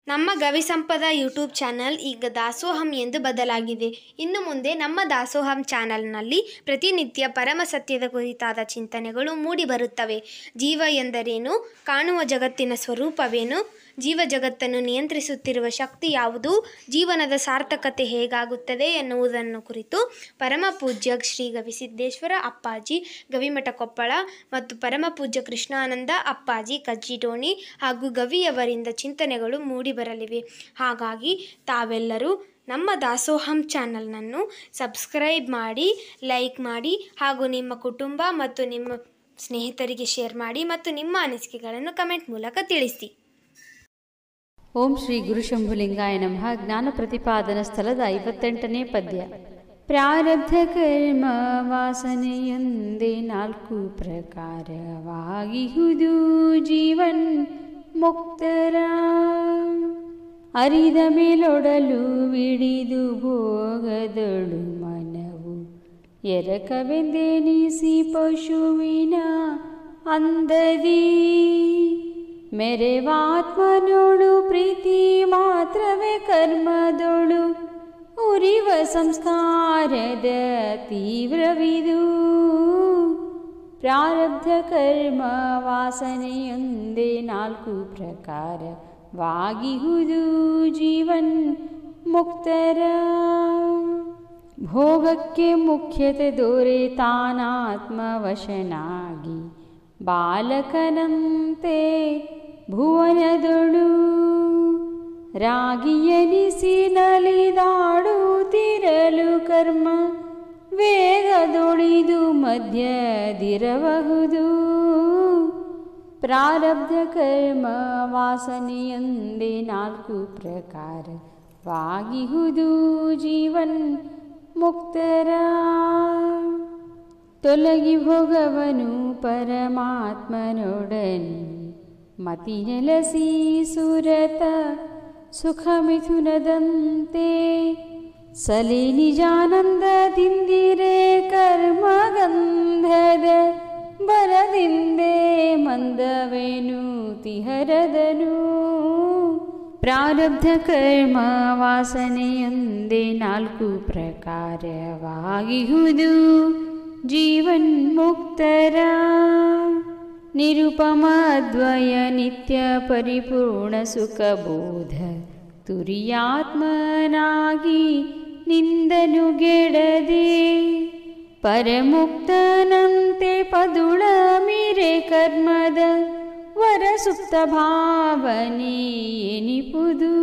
ನಮ್ಮ ಗವಿಸಂಪದ YouTube channel ಈಗ ದಾಸೋಹಂ ಎಂದು ಬದಲಾಗಿದೆ. ಇನ್ನು ಮುಂದೆ ನಮ್ಮ ದಾಸೋಹಂ ಚಾನಲ್ನಲ್ಲಿ ಪ್ರತಿನಿತ್ಯ ಪರಮ ಸತ್ಯದ ಕುರಿತಾದ ಚಿಂತನೆಗಳು ಮೂಡಿ ಬರುತ್ತವೆ. ಜೀವ ಎಂದರೇನು, ಕಾಣುವ ಜಗತ್ತಿನ ಸ್ವರೂಪವೇನು, ಜೀವ ಜಗತ್ತನ್ನು ನಿಯಂತ್ರಿಸುತ್ತಿರುವ ಶಕ್ತಿ ಯಾವುದು, ಜೀವನದ ಸಾರ್ಥಕತೆ ಹೇಗಾಗುತ್ತದೆ ಎನ್ನುವುದನ್ನು ಕುರಿತು ಪರಮ ಪೂಜ್ಯ ಶ್ರೀ ಗವಿಸಿದ್ದೇಶ್ವರ ಅಪ್ಪಾಜಿ ಗವಿಮಠ ಕೊಪ್ಪಳ ಮತ್ತು ಪರಮ ಪೂಜ್ಯ ಕೃಷ್ಣಾನಂದ ಅಪ್ಪಾಜಿ ಕಜ್ಜಿಡೋಣಿ ಹಾಗೂ ಗವಿಯವರಿಂದ ಚಿಂತನೆಗಳು ಮೂಡಿ ಬರಲಿವೆ. ಹಾಗಾಗಿ ತಾವೆಲ್ಲರೂ ನಮ್ಮ ದಾಸೋಹಂ ಚಾನಲ್ನನ್ನು ಸಬ್ಸ್ಕ್ರೈಬ್ ಮಾಡಿ, ಲೈಕ್ ಮಾಡಿ ಹಾಗೂ ನಿಮ್ಮ ಕುಟುಂಬ ಮತ್ತು ನಿಮ್ಮ ಸ್ನೇಹಿತರಿಗೆ ಶೇರ್ ಮಾಡಿ ಮತ್ತು ನಿಮ್ಮ ಅನಿಸಿಕೆಗಳನ್ನು ಕಮೆಂಟ್ ಮೂಲಕ ತಿಳಿಸಿ. ಓಂ ಶ್ರೀ ಗುರು ಶಂಭುಲಿಂಗಾಯ ನಮಃ. ಜ್ಞಾನ ಪ್ರತಿಪಾದನ ಸ್ಥಳದ 58ನೇ ಪದ್ಯ. ಪ್ರಾರಬ್ಧ ಕರ್ಮ ವಾಸನೆಯೊಂದೇ 4 ಪ್ರಕಾರವಾಗಿಹುದು ಜೀವನ್ ಮುಕ್ತರ. ಅರಿದ ಮೇಲೊಡಲು ವಿಡಿದು ಭೋಗದೊಳು ಮನವು ಎರಕವೆಂದೆನಿಸಿ ಪಶುವಿನ ಅಂದದಿ. ಮೆರೆವಾತ್ಮನೋಳು ಪ್ರೀತಿ ಮಾತ್ರವೇ ಕರ್ಮದೊಳು ಉರಿವ ಸಂಸ್ಕಾರದ ತೀವ್ರವಿದು. ಪ್ರಾರಬ್ಧ ಕರ್ಮ ವಾಸನೆಯೊಂದೇ 4 ಪ್ರಕಾರವಾಗಿಹುದು ಜೀವನ್ ಮುಕ್ತರ. ಭೋಗಕ್ಕೆ ಮುಖ್ಯತೆ ದೊರೆ ತಾನಾತ್ಮವಶನಾಗಿ ಬಾಲಕನಂತೆ ಭುವನದೊಳು ರಾಗಿಯನಿಸಿ ನಲಿದಾಡುತ್ತಿರಲು ಕರ್ಮ ವೇಗದೊಳಿದು ಮಧ್ಯದಿರಬಹುದು. ಪ್ರಾರಬ್ಧ ಕರ್ಮ ವಾಸನೆಯೊಂದೇ 4 ಪ್ರಕಾರವಾಗಿಹುದು ಜೀವನ್ ಮುಕ್ತರ. ತೊಲಗಿ ಭೋಗವನು ಪರಮಾತ್ಮನೊಡನೆ ಮತಿ ನೆಲಸಿ ಸುರತ ಸುಖ ಮಿಥುನದಂತೆ ಸಲಿ ನಿಜಾನಂದದಿಂದಿರೆ ಕರ್ಮಗಂಧದ ಬರದಿಂದೆ ಮಂದವೇನು ತಿಹರದನು. ಪ್ರಾರಬ್ಧ ಕರ್ಮ ವಾಸನೆಯೊಂದೇ 4 ಪ್ರಕಾರವಾಗಿಹುದು ಜೀವನ್ ಮುಕ್ತರ. ನಿರುಪಮ ಅದ್ವಯ ನಿತ್ಯ ಪರಿಪೂರ್ಣ ಸುಖಬೋಧ ತುರಿಯಾತ್ಮನಾಗಿ ನಿಂದನು ಗೆಡದೆ ಪರಮುಕ್ತನಂತೆ ಪದುಳ ಮೀರೆ ಕರ್ಮದ ವರಸುಪ್ತ ಭಾವನೆ ಎನಿಪುದು.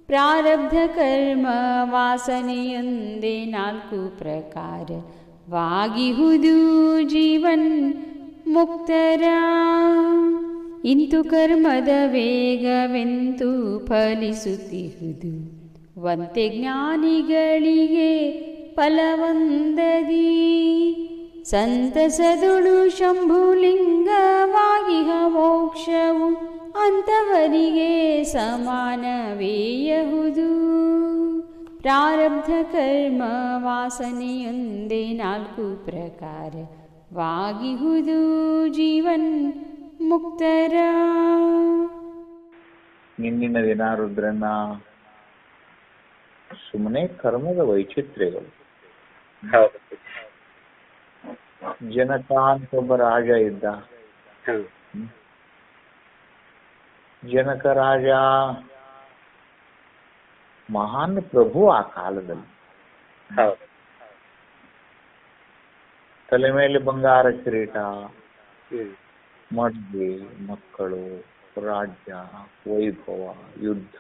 ಪ್ರಾರಬ್ಧ ಕರ್ಮ ವಾಸನೆಯೊಂದೇ 4 ಪ್ರಕಾರವಾಗಿಹುದು ಜೀವನ್ ಮುಕ್ತರ. ಇಂತು ಕರ್ಮದ ವೇಗವೆಂತು ಫಲಿಸುತ್ತಿಹುದು ವಂತೆ ಜ್ಞಾನಿಗಳಿಗೆ ಫಲವಂದದಿ. ಸಂತಸದೊಳು ಶಂಭುಲಿಂಗವಾಗಿಹ ಮೋಕ್ಷವು ಅಂತವರಿಗೆ ಸಮಾನವೇಯಹುದು. ಪ್ರಾರಬ್ಧ ಕರ್ಮ ವಾಸನೆಯೊಂದೇ 4 ಪ್ರಕಾರವಾಗಿಹುದು ಜೀವನ್ ಮುಕ್ತರ. ಇಂದಿನ ದಿನ ರುದ್ರನ ಸುಮ್ಮನೆ ಕರ್ಮದ ವೈಚಿತ್ರ್ಯಗಳು. ಜನಕ ಅಂತ ಒಬ್ಬ ರಾಜ ಇದ್ದ. ಜನಕ ರಾಜ ಮಹಾನ್ ಪ್ರಭು ಆ ಕಾಲದಲ್ಲಿ. ತಲೆ ಮೇಲೆ ಬಂಗಾರ ಕಿರೀಟ, ಮಡ್ಗೆ, ಮಕ್ಕಳು, ರಾಜ್ಯ, ವೈಭವ, ಯುದ್ಧ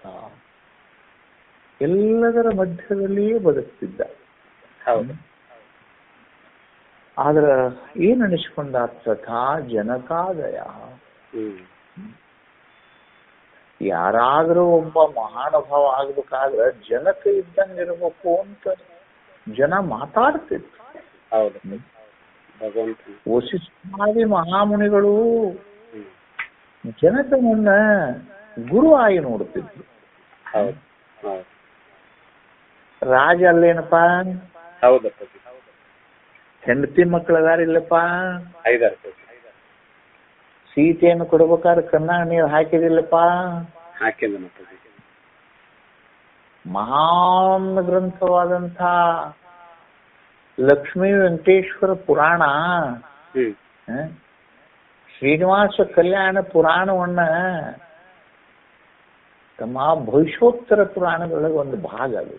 ಎಲ್ಲದರ ಮಧ್ಯದಲ್ಲಿಯೇ ಬದುಕ್ತಿದ್ದ. ಆದ್ರ ಏನ್ ಅನಿಸ್ಕೊಂಡ ತಥಾ ಜನಕಾದಯ. ಯಾರಾದ್ರೂ ಒಬ್ಬ ಮಹಾನುಭಾವ ಆಗ್ಬೇಕಾದ್ರೆ ಜನಕ ಇದ್ದಂಗಿರ್ಬೇಕು ಅಂತ ಜನ ಮಾತಾಡ್ತಿದ್ರು. ವಸಿಷ್ಠಾದಿ ಮಹಾಮುನಿಗಳು ಜನಕನನ್ನ ಗುರು ಆಗಿ ನೋಡ್ತಿದ್ರು. ರಾಜ ಅಲ್ಲೇನಪ್ಪಾ, ಹೆಂಡತಿ ಮಕ್ಕಳದಾರಿಲ್ಲಪ್ಪ, ಸೀತೆಯನ್ನು ಕೊಡ್ಬೇಕಾದ್ರೆ ಕಣ್ಣಾಗ ನೀರು ಹಾಕಿದಿಲ್ಲಪ್ಪ, ಹಾಕಿದ ಮಾತಾಜಿ. ಮಹಾನ್ ಗ್ರಂಥವಾದಂಥ ಲಕ್ಷ್ಮೀ ವೆಂಕಟೇಶ್ವರ ಪುರಾಣ, ಶ್ರೀನಿವಾಸ ಕಲ್ಯಾಣ ಪುರಾಣವನ್ನ ತಮ್ಮ ಭವಿಷ್ಯೋತ್ತರ ಪುರಾಣದೊಳಗೆ ಒಂದು ಭಾಗ ಅದು.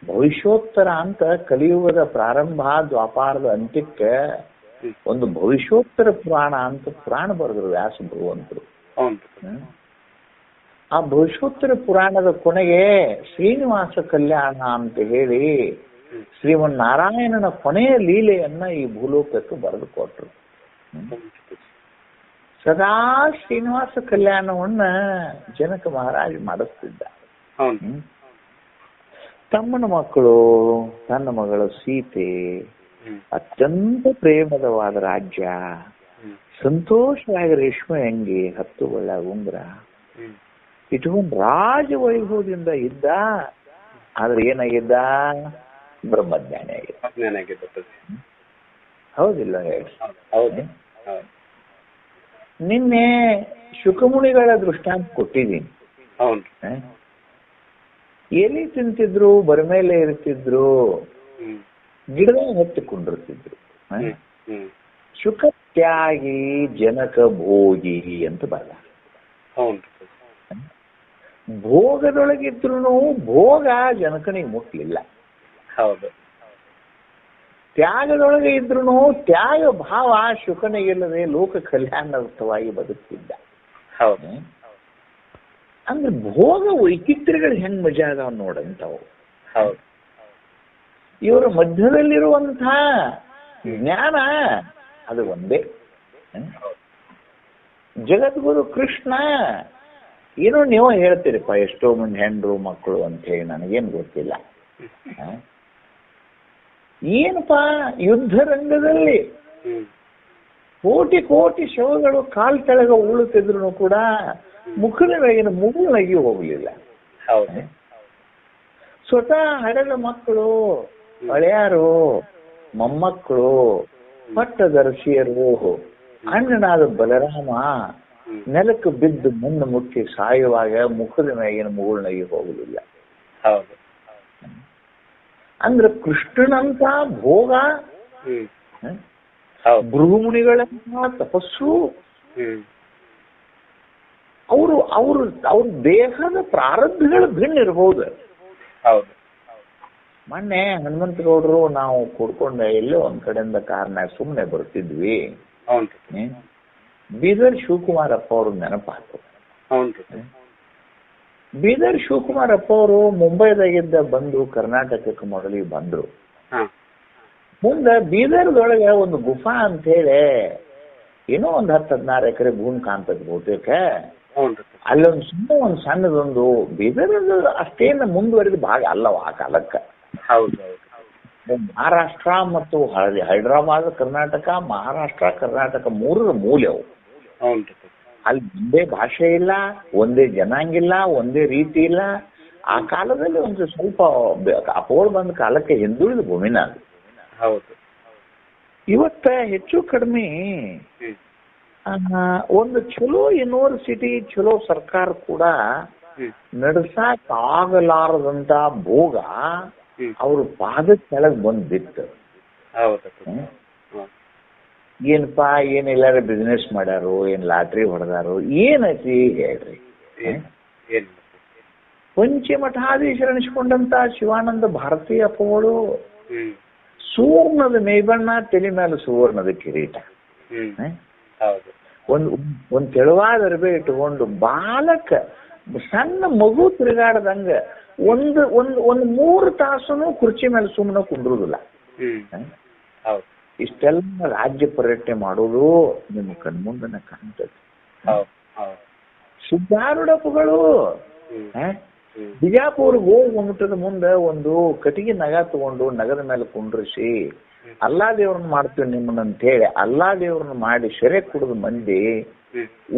ಭವಿಷ್ಯೋತ್ತರ ಅಂತ ಕಲಿಯುಗದ ಪ್ರಾರಂಭ ದ್ವಾಪಾರದ ಅಂತ್ಯಕ್ಕೆ ಒಂದು ಭವಿಷ್ಯೋತ್ತರ ಪುರಾಣ ಅಂತ ಪುರಾಣ ಬರೆದ್ರು ವ್ಯಾಸ ಭಗವಂತರು. ಆ ಭವಿಷ್ಯೋತ್ತರ ಪುರಾಣದ ಕೊನೆಗೆ ಶ್ರೀನಿವಾಸ ಕಲ್ಯಾಣ ಅಂತ ಹೇಳಿ ಶ್ರೀಮನ್ನಾರಾಯಣನ ಕೊನೆಯ ಲೀಲೆಯನ್ನ ಈ ಭೂಲೋಕಕ್ಕೆ ಬರೆದು ಕೊಟ್ರು. ಸದಾ ಶ್ರೀನಿವಾಸ ಕಲ್ಯಾಣವನ್ನ ಜನಕ ಮಹಾರಾಜ ಮಾಡಿಸ್ತಿದ್ದ. ತಮ್ಮನ ಮಕ್ಕಳು, ತನ್ನ ಮಗಳು ಸೀತೆ, ಅತ್ಯಂತ ಪ್ರೇಮದವಾದ ರಾಜ್ಯ, ಸಂತೋಷವಾಗಿ ರೇಷ್ಮೆ ಅಂಗಿ, 10 ಒಳ್ಳೆ ಉಂಗುರ ಇಟ್ಕೊಂಡು ರಾಜವೈಭವದಿಂದ ಇದ್ದ. ಆದ್ರೆ ಏನಾಗಿದ್ದ? ಬ್ರಹ್ಮಜ್ಞಾನಿ ಆಗಿದ್ದ. ಹೌದಿಲ್ಲ ಹೇಳಿ? ನಿನ್ನೆ ಶುಕಮುನಿಗಳ ದೃಷ್ಟಾಂತ ಕೊಟ್ಟಿದ್ದೀನಿ. ಎಲ್ಲಿ ತಿಂತಿದ್ರು, ಬರಮೇಲೆ ಇರ್ತಿದ್ರು, ಗಿಡದ ಹತ್ತಿಕೊಂಡಿರ್ತಿದ್ರು. ಶುಕತ್ಯಾಗಿ ಜನಕ ಭೋಗಿ ಅಂತ ಬರಲ್ಲ. ಭೋಗದೊಳಗಿದ್ರು ಭೋಗ ಜನಕನಿಗೆ ಮುಟ್ಲಿಲ್ಲ. ಹೌದು. ತ್ಯಾಗದೊಳಗೆ ಇದ್ರು ತ್ಯಾಗ ಭಾವ ಶುಕನಿಗಿಲ್ಲದೆ ಲೋಕ ಕಲ್ಯಾಣಾರ್ಥವಾಗಿ ಬದುಕ್ತಿದ್ದ. ಹೌದು. ಅಂದ್ರೆ ಭೋಗ ವೈಚಿತ್ರ್ಯಗಳು ಹೆಂಗ್ ಮಜಾ ಅದಾವ ನೋಡಂತವು. ಹೌದು. ಇವರ ಮಧ್ಯದಲ್ಲಿರುವಂತಹ ಜ್ಞಾನ ಅದು ಒಂದೇ. ಜಗದ್ಗುರು ಕೃಷ್ಣ ಏನೋ ನೀವು ಹೇಳ್ತೀರಪ್ಪ, ಎಷ್ಟೋ ಮಂದಿ ಹೆಂಡ್ರು ಮಕ್ಕಳು ಅಂತ ಹೇಳಿ, ನನಗೇನು ಗೊತ್ತಿಲ್ಲ. ಏನಪ್ಪಾ, ಯುದ್ಧ ರಂಗದಲ್ಲಿ ಕೋಟಿ ಕೋಟಿ ಶವಗಳು ಕಾಲ್ ಕೆಳಗ ಉಳುತ್ತಿದ್ರು ಕೂಡ ಮುಖದ ಮೇಗಿನ ಮುಗುಳಗಿ ಹೋಗ್ಲಿಲ್ಲ. ಸ್ವತಃ ಹಡಲ ಮಕ್ಕಳು, ಹಳೆಯಾರು, ಮೊಮ್ಮಕ್ಕಳು, ಪಟ್ಟದರ್ಶಿಯರು, ಅಣ್ಣನಾದ ಬಲರಾಮ ನೆಲಕ್ಕೆ ಬಿದ್ದು ಮಣ್ಣು ಮುಟ್ಟಿ ಸಾಯುವಾಗ ಮುಖದ ಮೇಗಿನ ಮುಗುಳ್ನಗಿ ಹೋಗಲಿಲ್ಲ. ಅಂದ್ರೆ ಕೃಷ್ಣನಂತ ಭೋಗ, ಭೃಗುಮುನಿಗಳಂತ ತಪಸ್ಸು, ಅವ್ರ ದೇಹದ ಪ್ರಾರಬ್ಧಗಳು ಭಿನ್ನ ಇರಬಹುದು. ಮೊನ್ನೆ ಹನುಮಂತಗೌಡರು ನಾವು ಕೂಡ್ಕೊಂಡೆ ಎಲ್ಲೋ ಒಂದ್ ಕಡೆಯಿಂದ ಕಾರ್ನಾಗ ಸುಮ್ಮನೆ ಬರ್ತಿದ್ವಿ. ಬೀದರ್ ಶಿವಕುಮಾರಪ್ಪ ಅವ್ರ ನೆನಪಾತು. ಬೀದರ್ ಶಿವಕುಮಾರಪ್ಪ ಅವರು ಮುಂಬೈದಾಗಿದ್ದ ಬಂದು ಕರ್ನಾಟಕಕ್ಕೆ ಮೊದಲಿಗೆ ಬಂದ್ರು. ಮುಂದೆ ಬೀದರ್ದೊಳಗೆ ಒಂದು ಗುಫಾ ಅಂತ ಹೇಳಿ ಏನೋ ಒಂದು 10-16 ಎಕರೆ ಭೂಮಿ ಕಾಣ್ತದೆ ಬಹುತೇಕ. ಅಲ್ಲೊಂದು ಸಣ್ಣದೊಂದು ಬೀದರ್ ಅಷ್ಟೇನು ಮುಂದುವರಿದ ಭಾಗ ಅಲ್ಲವ ಆ ಕಾಲಕ್ಕೆ. ಮಹಾರಾಷ್ಟ್ರ ಮತ್ತು ಹೈದರಾಬಾದ್, ಕರ್ನಾಟಕ, ಮಹಾರಾಷ್ಟ್ರ, ಕರ್ನಾಟಕ 3ರ ಮೂಲೆವು. ಅಲ್ಲಿ ಒಂದೇ ಭಾಷೆ ಇಲ್ಲ, ಒಂದೇ ಜನಾಂಗಿಲ್ಲ, ಒಂದೇ ರೀತಿ ಇಲ್ಲ. ಆ ಕಾಲದಲ್ಲಿ ಒಂದು ಸ್ವಲ್ಪ ಅಪೋಡ್ ಬಂದ ಕಾಲಕ್ಕೆ ಹಿಂದುಳಿದ ಭೂಮಿನ ಅದು. ಇವತ್ತ ಹೆಚ್ಚು ಕಡಿಮೆ ಒಂದು ಚಲೋ ಯೂನಿವರ್ಸಿಟಿ, ಚಲೋ ಸರ್ಕಾರ ಕೂಡ ನಡೆಸಾಕ ಆಗಲಾರದಂತ ಭೋಗ ಅವ್ರ ಪಾದದ ಕೆಳಗೆ ಬಂದ್ ಬಿತ್ತು. ಏನಪ್ಪಾ, ಏನೆಲ್ಲಾರ ಬಿಸ್ನೆಸ್ ಮಾಡ್ಯಾರು, ಏನ್ ಲಾಟ್ರಿ ಹೊಡೆದಾರು, ಏನೈತಿ ಹೇಳ್ರಿ? ಪಂಚಮಠಾಧೀಶರಣಿಸ್ಕೊಂಡಂತ ಶಿವಾನಂದ ಭಾರತೀಯ ಅಪ್ಪಗಳು ಸುವರ್ಣದ ಮೇಬಣ್ಣ, ತಲೆ ಮೇಲೆ ಸುವರ್ಣದ ಕಿರೀಟ, ಒಂದ್ ತೆಳುವಾದ ಅರಬೆ ಇಟ್ಕೊಂಡು ಬಾಲಕ ಸಣ್ಣ ಮಗು ತಿರುಗಾಡದಂಗ ಒಂದು 3 ತಾಸನು ಕುರ್ಚಿ ಮೇಲೆ ಸುಮ್ಮನೆ ಕುಂದ್ರುದಿಲ್ಲ. ಇಷ್ಟೆಲ್ಲ ರಾಜ್ಯ ಪರ್ಯಟನೆ ಮಾಡೋದು ನಿಮ್ಮ ಕಣ್ಮುಂದನ ಕಾಣ್ತದೆ. ಸಿದ್ಧಾರೂಢಪ್ಪಗಳು ಬಿಜಾಪುರ್ಗೆ ಹೋಗ್ಬಿಟ್ಟದ ಮುಂದೆ ಒಂದು ಕಟ್ಟಿಗೆ ನಗ ತಗೊಂಡು ನಗದ ಮೇಲೆ ಕುಂಡ್ರಿಸಿ ಅಲ್ಲಾ ದೇವ್ರನ್ನ ಮಾಡ್ತೀವಿ ನಿಮ್ಮನ್ನಂತ ಹೇಳಿ ಅಲ್ಲಾ ದೇವ್ರನ್ನ ಮಾಡಿ ಸೆರೆ ಕುಡಿದ ಮಂದಿ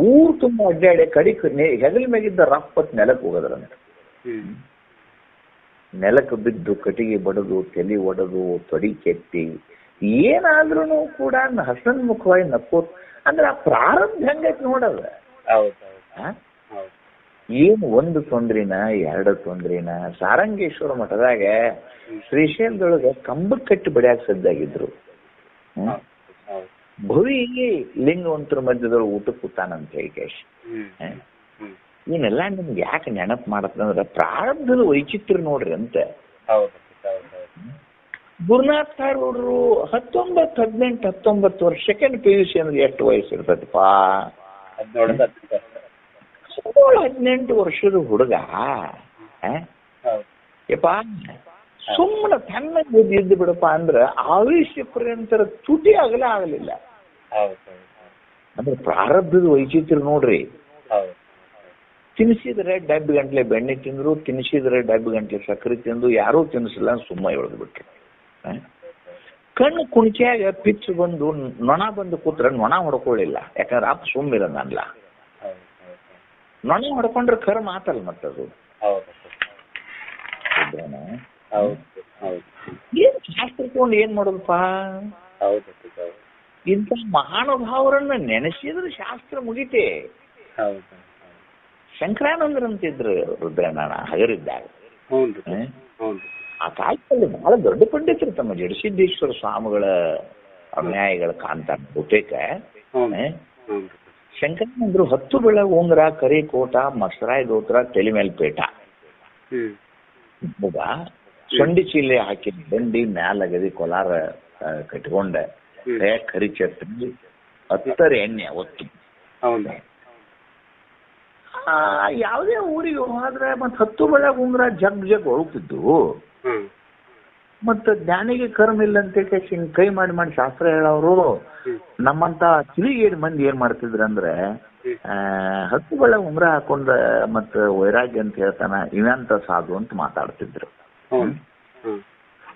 ಊರು ತುಂಬ ಅಡ್ಡಾಡಿ ಕಡಿಕ್ ಹೆಗಲ ಮೇಗಿದ್ದ ರಪ್ಪತ್ ನೆಲಕ್ಕೆ ಹೋಗದ್ರಂತ. ನೆಲಕ್ಕೆ ಬಿದ್ದು ಕಟ್ಟಿಗೆ ಬಡದು, ತಲೆ ಒಡೆದು, ತೊಡಿ ಕೆತ್ತಿ ಏನಾದ್ರೂ ಕೂಡ ಹಸನ್ಮುಖವಾಗಿ ನಕ್ಕೋತ್. ಅಂದ್ರೆ ಆ ಪ್ರಾರಂಭ ಹೆಂಗೈತಿ ನೋಡದ. ಹೌದು. ಏನು ಒಂದು ತೊಂದ್ರಿನ ಎರಡು ತೊಂದ್ರಿನ ಸಾರಂಗೇಶ್ವರ ಮಠದಾಗ ಶ್ರೀಶೈಲದೊಳಗ ಕಂಬಕ್ಕೆ ಕಟ್ಟಿ ಬಡಿಯಾಕ ಸಜ್ಜಾಗಿದ್ರು. ಹೌದು. ಭವಿ ಲಿಂಗವಂತರ ಮಧ್ಯದೊಳಗೆ ಊಟಕ್ಕೆ ಕೂತಾನಂತ ಹೇಳಿ ಕೇಶ್. ಇವನ್ನೆಲ್ಲ ನಿಮ್ಗೆ ಯಾಕೆ ನೆನಪು ಮಾಡತ್ತಂದ್ರ ಪ್ರಾರಬ್ಧದ ವೈಚಿತ್ರ್ಯ ನೋಡ್ರಿ ಅಂತ. ಗುರುನಾಥ್ ತಾರೂರು 19 ವರ್ಷ ಸೆಕೆಂಡ್ PUC ಅಂದ್ರೆ ಎಷ್ಟು ವಯಸ್ಸು ಇರ್ತದಪ್ಪ? 17-18 ವರ್ಷದ ಹುಡುಗ ಯಪ್ಪ ಸುಮ್ಮನೆ ತನ್ನ ಇದ್ದು ಬಿಡಪ್ಪ ಅಂದ್ರ ಆವೇಶ ಪರ್ಯಂತರ ತುಟಿ ಆಗಲಿಲ್ಲ. ಅಂದ್ರೆ ಪ್ರಾರಬ್ಧದ ವೈಚಿತ್ರ್ಯ ನೋಡ್ರಿ. ತಿನ್ಸಿದ್ರೆ ಡಬ್ಬಿ ಗಂಟ್ಲೆ ಬೆಣ್ಣೆ ತಿಂದ್ರು, ತಿನ್ಸಿದ್ರೆ ಡಬ್ಬಿ ಗಂಟ್ಲೆ ಸಕ್ಕರೆ ತಿಂದು, ಯಾರೂ ತಿನ್ಸಿಲ್ಲ ಸುಮ್ಮ ಎಳ್ದು ಬಿಟ್ರು. ಕಣ್ಣು ಕುಣಿಕೆಯಾಗ ಪಿಚ್ಚು ಬಂದು ನೊಣ ಬಂದು ಕೂತ್ರೆ ನೊಣ ಹೊಡ್ಕೊಳ್ಳಿಲ್ಲ, ಯಾಕಂದ್ರೆ ಅಪ್ಪ ಸುಮ್ಮಿರಲ್ಲ ಅನ್ಲ. ನೊಣ ಹೊಡ್ಕೊಂಡ್ರೆ ಕರ್ ಮಾತಲ್ಲ ಮತ್ತದು. ಏನ್ ಶಾಸ್ತ್ರ ತಗೊಂಡು ಏನ್ ಮಾಡೋದಪ್ಪ? ಇಂಥ ಮಹಾನುಭಾವರನ್ನ ನೆನೆಸಿದ್ರೆ ಶಾಸ್ತ್ರ ಮುಗಿತೆ. ಶಂಕರಾನಂದರಂತಿದ್ರು ರುದ್ರನಾರಾಯಣ ಹಗರಿದ್ದಾಗ. ಆ ಕಾಲದಲ್ಲಿ ಬಹಳ ದೊಡ್ಡ ಪಂಡಿತರು ತಮ್ಮ ಜಡಸಿದ್ದೇಶ್ವರ ಸ್ವಾಮಿಗಳ ಅನ್ಯಾಯಗಳ ಕಾಂತ ಬಹುತೇಕ. ಶಂಕರಾನಂದರು 10 ಬೆಳೆ ಉಂಗ್ರ, ಕರಿ ಕೋಟ, ಮಸರಾಯಿ ದೋತ್ರ, ತಲೆ ಮೇಲೆ ಪೇಟ, ಸೊಂಡಿ ಚೀಲೆ ಹಾಕಿ ಬಂಡಿ ಮ್ಯಾಲಗದಿ ಕೊಲಾರ ಕಟ್ಕೊಂಡ ಕರಿ ಚಟ್ನಿ 10 ಎಣ್ಣೆ ಒತ್ತು ಯಾವುದೇ ಊರಿಗೆ ಹೋದ್ರೆ ಮತ್ 10 ಬೆಳೆ ಉಂಗ್ರ ಜಗ್ ಹೊರಗ್ತಿದ್ದು. ಮತ್ತ ಜ್ಞಾನಿಗೆ ಕರ್ಮ ಇಲ್ಲ ಅಂತ ಹಿಂಗ್ ಕೈ ಮಾಡಿ ಶಾಸ್ತ್ರ ಹೇಳೋರು. ನಮ್ಮಂತ ತಿಳಿಗೇಡಿ ಮಂದಿ ಏನ್ ಮಾಡ್ತಿದ್ರ ಅಂದ್ರೆ 10 ಬೆಳೆ ಉಂಗ್ರ ಹಾಕೊಂಡ ಮತ್ತ ವೈರಾಗ್ಯ ಅಂತ ಹೇಳ್ತಾನ ಇವಂತ ಸಾಧು ಅಂತ ಮಾತಾಡ್ತಿದ್ರು.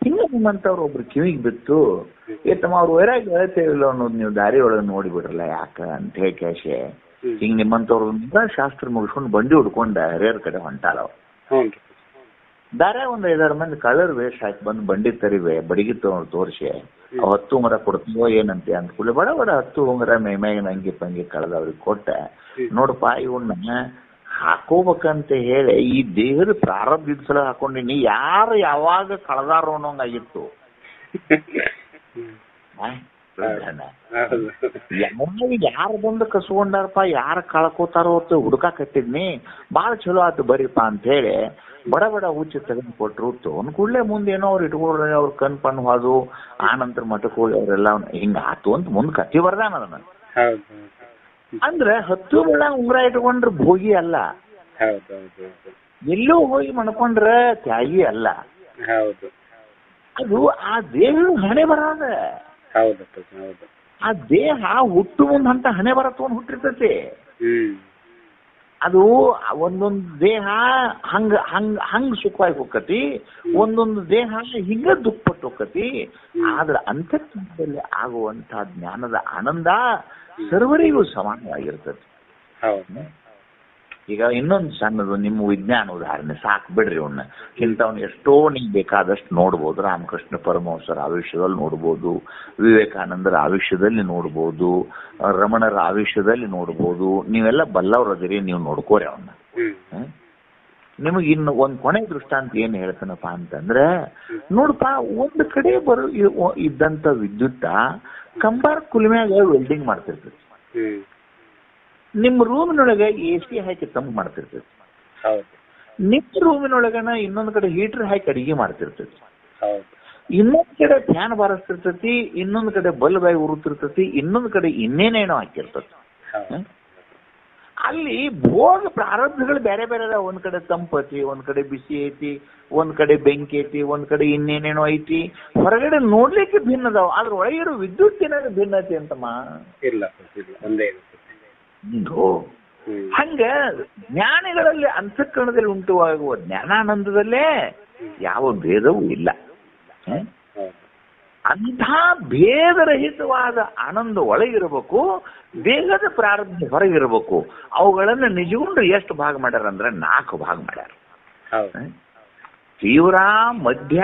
ಹಿಂಗ ನಿಮ್ಮಂತವ್ರು ಒಬ್ರು ಕಿವಿಗೆ ಬಿತ್ತು, ತಮ್ಮ ಅವ್ರ ವೈರಾಗ್ಯ ಹೇಳ್ತೇವಿಲ್ಲ ಅನ್ನೋದು ನೀವು ದಾರಿ ಒಳಗೆ ನೋಡಿಬಿಡ್ರಲ್ಲ ಯಾಕ ಅಂತ ಹೇಳಿ ಕ್ಯಾಶೆ ಹಿಂಗ್ ನಿಮ್ಮಂತವ್ರ ಶಾಸ್ತ್ರ ಮುಗಿಸ್ಕೊಂಡು ಬಂಡಿ ಹುಡ್ಕೊಂಡ ಹಿರಿಯರ ಕಡೆ ಹೊಂಟಾಳವ. ದಾರ್ಯಾಗ 5-6 ಮಂದಿ ಕಳ್ಳರ್ ವೇಷ ಹಾಕಿ ಬಂದು ಬಂಡಿ ತರಿವೆ ಬಡಿಗೆ ತೋರಿಸಿ 10 ಉಂಗರ ಕೊಡ್ತೀವೋ ಏನಂತೆ ಅಂತ ಕೂಡಲೇ ಬಡ 10 ಉಂಗರ ಮೈಮ್ಯಾಗಿನ ಅಂಗಿ ಪಂಗಿ ಕಳೆದ ಅವ್ರಿಗೆ ಕೊಟ್ಟ, ನೋಡಪ್ಪ ಇವನ್ನ ಹಾಕೋಬೇಕಂತ ಹೇಳಿ ಈ ದೇಹದ ಪ್ರಾರಬ್ಧ ಸಲ ಹಾಕೊಂಡಿನಿ, ಯಾರು ಯಾವಾಗ ಕಳೆದಾರೋ ಅನ್ನೋಂಗಾಗಿತ್ತು. ಯಾರು ಬಂದು ಕಸ್ಕೊಂಡಾರಪ್ಪ, ಯಾರು ಕಳ್ಕೋತಾರೋ ಅಂತ ಹುಡುಕ ಕಟ್ಟಿದ್ನಿ, ಬಾಳ ಚಲೋ ಆತು ಬರೀಪ ಅಂತ ಹೇಳಿ ಬಡ ಹುಚ್ಚಿ ತೆಗೆದು ಕೊಟ್ರು. ತೊಗೊಂಡ್ ಕೂಡ್ಲೆ ಮುಂದೇನೋ ಅವ್ರು ಇಟ್ಕೊಳ್ರಿ, ಅವ್ರ ಕಣ್ ಪಣ್ಣು ಹೋದು ಆನಂತರ ಮಠಕ್ಕೆ ಹೋಗಿ ಅವರೆಲ್ಲ ಹಿಂಗ ಆತು ಅಂತ ಮುಂದ್ ಕತ್ತಿ ಬರ್ದಾನ ಅದನ್ನ. ಅಂದ್ರೆ 10 ಬೆಳ ಉಂಗ್ರ ಇಟ್ಕೊಂಡ್ರೆ ಭೋಗಿ ಅಲ್ಲ, ಎಲ್ಲೂ ಹೋಗಿ ಮಣ್ಕೊಂಡ್ರ ತ್ಯಾಗಿ ಅಲ್ಲ. ಅದು ಆ ದೇಹ ಹಣೆ ಬರಾದ. ಆ ದೇಹ ಹುಟ್ಟು ಮುಂದ್ ಅಂತ ಹಣೆ ಬರ ತಗೊಂಡ್ ಹುಟ್ಟಿರ್ತೈತಿ. ಅದು ಒಂದೊಂದು ದೇಹ ಹಂಗ ಸುಖವಾಗಿ ಹೋಗತಿ, ಒಂದೊಂದು ದೇಹ ಹಿಂಗ ದುಃಖಪಟ್ಟು ಹೋಗತಿ. ಆದ್ರೆ ಅಂತರ್ಜಾಲದಲ್ಲಿ ಆಗುವಂತ ಜ್ಞಾನದ ಆನಂದ ಸರ್ವರಿಗೂ ಸಮಾನವಾಗಿರ್ತದೆ. ಈಗ ಇನ್ನೊಂದು ಸಣ್ಣದು ನಿಮ್ಮ ವಿಜ್ಞಾನ ಉದಾಹರಣೆ ಸಾಕು ಬಿಡ್ರಿ. ಅವನ್ನ ಇಂಥವ್ನ ಎಷ್ಟೋ ನಿಮ್ಗೆ ಬೇಕಾದಷ್ಟು ನೋಡ್ಬೋದು. ರಾಮಕೃಷ್ಣ ಪರಮಹಂಸರ ಆವಿಷ್ಯದಲ್ಲಿ ನೋಡ್ಬೋದು, ವಿವೇಕಾನಂದರ ಆವಿಷ್ಯದಲ್ಲಿ ನೋಡ್ಬೋದು, ರಮಣರ ಆವಿಷ್ಯದಲ್ಲಿ ನೋಡ್ಬೋದು. ನೀವೆಲ್ಲ ಬಲ್ಲವ್ರದಿರಿ, ನೀವು ನೋಡ್ಕೋರಿ ಅವನ್ನ. ನಿಮಗೆ ಇನ್ನು ಒಂದ್ ಕೊನೆ ದೃಷ್ಟಾಂತ ಏನ್ ಹೇಳ್ತಾನಪ್ಪ ಅಂತಂದ್ರೆ, ನೋಡಪ್ಪ ಒಂದು ಕಡೆ ಇದ್ದಂತ ವಿದ್ಯುತ್ತ ಕಂಬಾರ ಕುಲಿಮ್ಯಾಗ ವೆಲ್ಡಿಂಗ್ ಮಾಡ್ತಿರ್ತೈತಿ, ನಿಮ್ಮ ರೂಮಿನೊಳಗೆ AC ಹಾಕಿ ತಂಪು ಮಾಡ್ತಿರ್ತೈತಿ, ನಿಮ್ಮ ರೂಮಿನೊಳಗನ ಇನ್ನೊಂದ್ ಕಡೆ ಹೀಟರ್ ಹಾಕಿ ಅಡಿಗೆ ಮಾಡ್ತಿರ್ತೈತಿ, ಇನ್ನೊಂದ್ ಕಡೆ ಫ್ಯಾನ್ ಬಾರಿಸ್ತಿರ್ತೈತಿ, ಇನ್ನೊಂದ್ ಕಡೆ ಬಲ್ಬ್ ಆಗಿ ಉರುತ್ತಿರ್ತೈತಿ, ಇನ್ನೊಂದ್ ಕಡೆ ಇನ್ನೇನೇನೋ ಹಾಕಿರ್ತೈತಿ. ಅಲ್ಲಿ ಭೋಗ ಪ್ರಾರಬ್ಧಗಳು ಬೇರೆ ಬೇರೆ ಅದಾವ. ಒಂದ್ ಕಡೆ ತಂಪು ಐತಿ, ಒಂದ್ ಕಡೆ ಬಿಸಿ ಐತಿ, ಒಂದ್ ಕಡೆ ಬೆಂಕಿ ಐತಿ, ಒಂದ್ ಕಡೆ ಇನ್ನೇನೇನೋ ಐತಿ. ಹೊರಗಡೆ ನೋಡ್ಲಿಕ್ಕೆ ಭಿನ್ನ ಅದಾವ, ಆದ್ರ ಒಳಗಿರೋ ವಿದ್ಯುತ್ ಏನಾದ್ರು ಭಿನ್ನ ಐತಿ ಅಂತಮ್ಮ ಇಲ್ಲ, ಒಂದೇ. ಹಂಗ ಜ್ಞಾನಿಗಳಲ್ಲಿ ಅಂತಃಕರಣದಲ್ಲಿ ಉಂಟುವಾಗುವ ಜ್ಞಾನಾನಂದದಲ್ಲೇ ಯಾವ ಭೇದವೂ ಇಲ್ಲ. ಅಂಥ ಭೇದರಹಿತವಾದ ಆನಂದ ಒಳಗಿರಬೇಕು, ದೇಹದ ಪ್ರಾರಬ್ಧ ಹೊರಗಿರಬೇಕು. ಅವುಗಳನ್ನ ನಿಜಗೊಂಡು ಎಷ್ಟು ಭಾಗ ಮಾಡ್ಯಾರ ಅಂದ್ರೆ 4 ಭಾಗ ಮಾಡ್ಯಾರ. ತೀವ್ರ, ಮಧ್ಯ,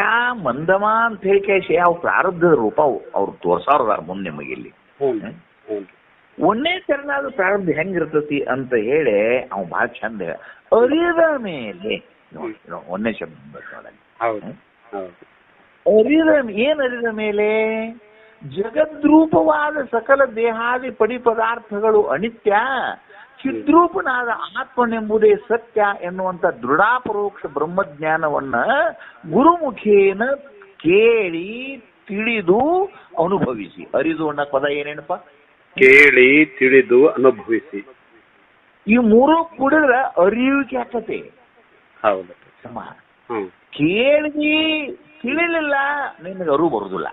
ಮಂದಮ ಅಂತ ಹೇಳಿ ಯಾವ ಪ್ರಾರಬ್ಧದ ರೂಪ ಅವ್ರು ತೋರ್ಸಾರದಾರ ಮುಂದೆ ನಿಮಗೆ ಇಲ್ಲಿ. ಒಂದೇ ತೆರನಾದ ಪ್ರಾರಂಭ ಹೆಂಗಿರ್ತತಿ ಅಂತ ಹೇಳಿ ಅವ್ ಭಾಳ ಚಂದ ಅರಿದ ಮೇಲೆ ಒಂದೇ ಶಬ್ದ ಹೌದು ಹೌದು ಅರಿದ ಏನ್ ಅರಿದ ಮೇಲೆ ಜಗದ್ರೂಪವಾದ ಸಕಲ ದೇಹಾದಿ ಪಡಿ ಪದಾರ್ಥಗಳು ಅನಿತ್ಯ, ಚಿದ್ರೂಪನಾದ ಆತ್ಮನೆಂಬುದೇ ಸತ್ಯ ಎನ್ನುವಂತ ದೃಢಾಪರೋಕ್ಷ ಬ್ರಹ್ಮಜ್ಞಾನವನ್ನ ಗುರುಮುಖೇನ ಕೇಳಿ ತಿಳಿದು ಅನುಭವಿಸಿ. ಅರಿದು ಅನ್ನೋ ಪದ ಏನೇನಪ್ಪ? ಕೇಳಿ ತಿಳಿದು ಅನುಭವಿಸಿ. ಈ ಮೂರು ಕೂಡಿದ್ರ ಅರಿವಿಕೆ ಆಕತೆ. ಹೌದು. ಕೇಳಿ ತಿಳಿಲಿಲ್ಲ ನಿನಗೆ ಅರಿವು ಬರುದಿಲ್ಲ.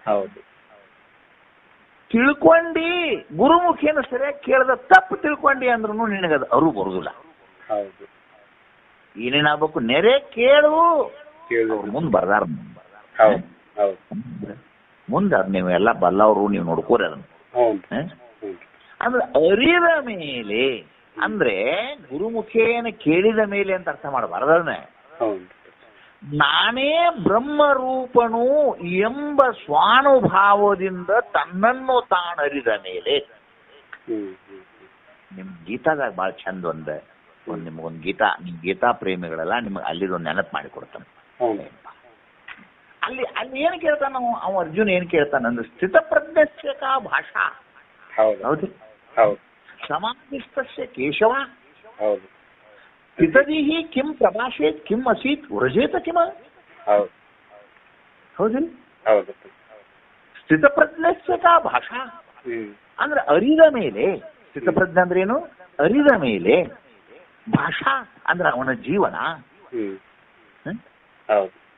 ಹೌದು. ತಿಳ್ಕೊಂಡಿ ಗುರುಮುಖೇನ ಸರಿಯಾಗಿ ಕೇಳದ ತಪ್ಪು ತಿಳ್ಕೊಂಡಿ ಅಂದ್ರೂ ನಿನಗದ ಅರಿವು ಬರುದಿಲ್ಲ. ಹೌದು. ಏನೇನಾಗಬೇಕು? ನೆರೆ ಕೇಳು, ಮುಂದ್ ಬರ್ದಾರ ಮುಂದ ನೀವೆಲ್ಲ ಬಲ್ಲವರು, ನೀವು ನೋಡ್ಕೋರಿ ಅದನ್ನ. ಅಂದ್ರೆ ಅರಿದ ಮೇಲೆ ಅಂದ್ರೆ ಗುರುಮುಖೇನ ಕೇಳಿದ ಮೇಲೆ ಅಂತ ಅರ್ಥ ಮಾಡಬಾರ್ದನ್ನ. ನಾನೇ ಬ್ರಹ್ಮರೂಪನು ಎಂಬ ಸ್ವಾನುಭಾವದಿಂದ ತನ್ನನ್ನು ತಾನರಿದ ಮೇಲೆ. ನಿಮ್ ಗೀತಾದಾಗ ಬಹಳ ಚಂದ ನಿಮ್ಗೊಂದು ಗೀತಾ, ನಿಮ್ ಗೀತಾ ಪ್ರೇಮಿಗಳೆಲ್ಲ ನಿಮ್ಗೆ ಅಲ್ಲಿದೊಂದು ನೆನಪು ಮಾಡಿಕೊಡ್ತಾನೆ. ಅಲ್ಲಿ ಏನ್ ಕೇಳ್ತಾನ ಅವ ಅರ್ಜುನ್? ಏನ್ ಕೇಳ್ತಾನಂದ್ರೆ ಸ್ಥಿತಪ್ರಜ್ಞಸ್ಯ ಕಾ ಭಾಷಾ. ಹೌದು. ಸಮಾಧಿಸ್ಥಸ್ಯ ಕೇಶವ. ಸ್ಥಿತದಿಹಿ ಕಿಂ ಪ್ರಭಾಷೇತ್ ಕಿಂ ಅಸೀತ್ ವ್ರಜೇತ ಕಿಮ. ಹೌದಿಲ್ಲ? ಸ್ಥಿತಪ್ರಜ್ಞಸ್ಯ ಕಾ ಭಾಷಾ ಅಂದ್ರೆ ಅರಿದ ಮೇಲೆ. ಸ್ಥಿತಪ್ರಜ್ಞ ಅಂದ್ರೆ ಏನು? ಅರಿದ ಮೇಲೆ. ಭಾಷಾ ಅಂದ್ರೆ ಅವನ ಜೀವನ.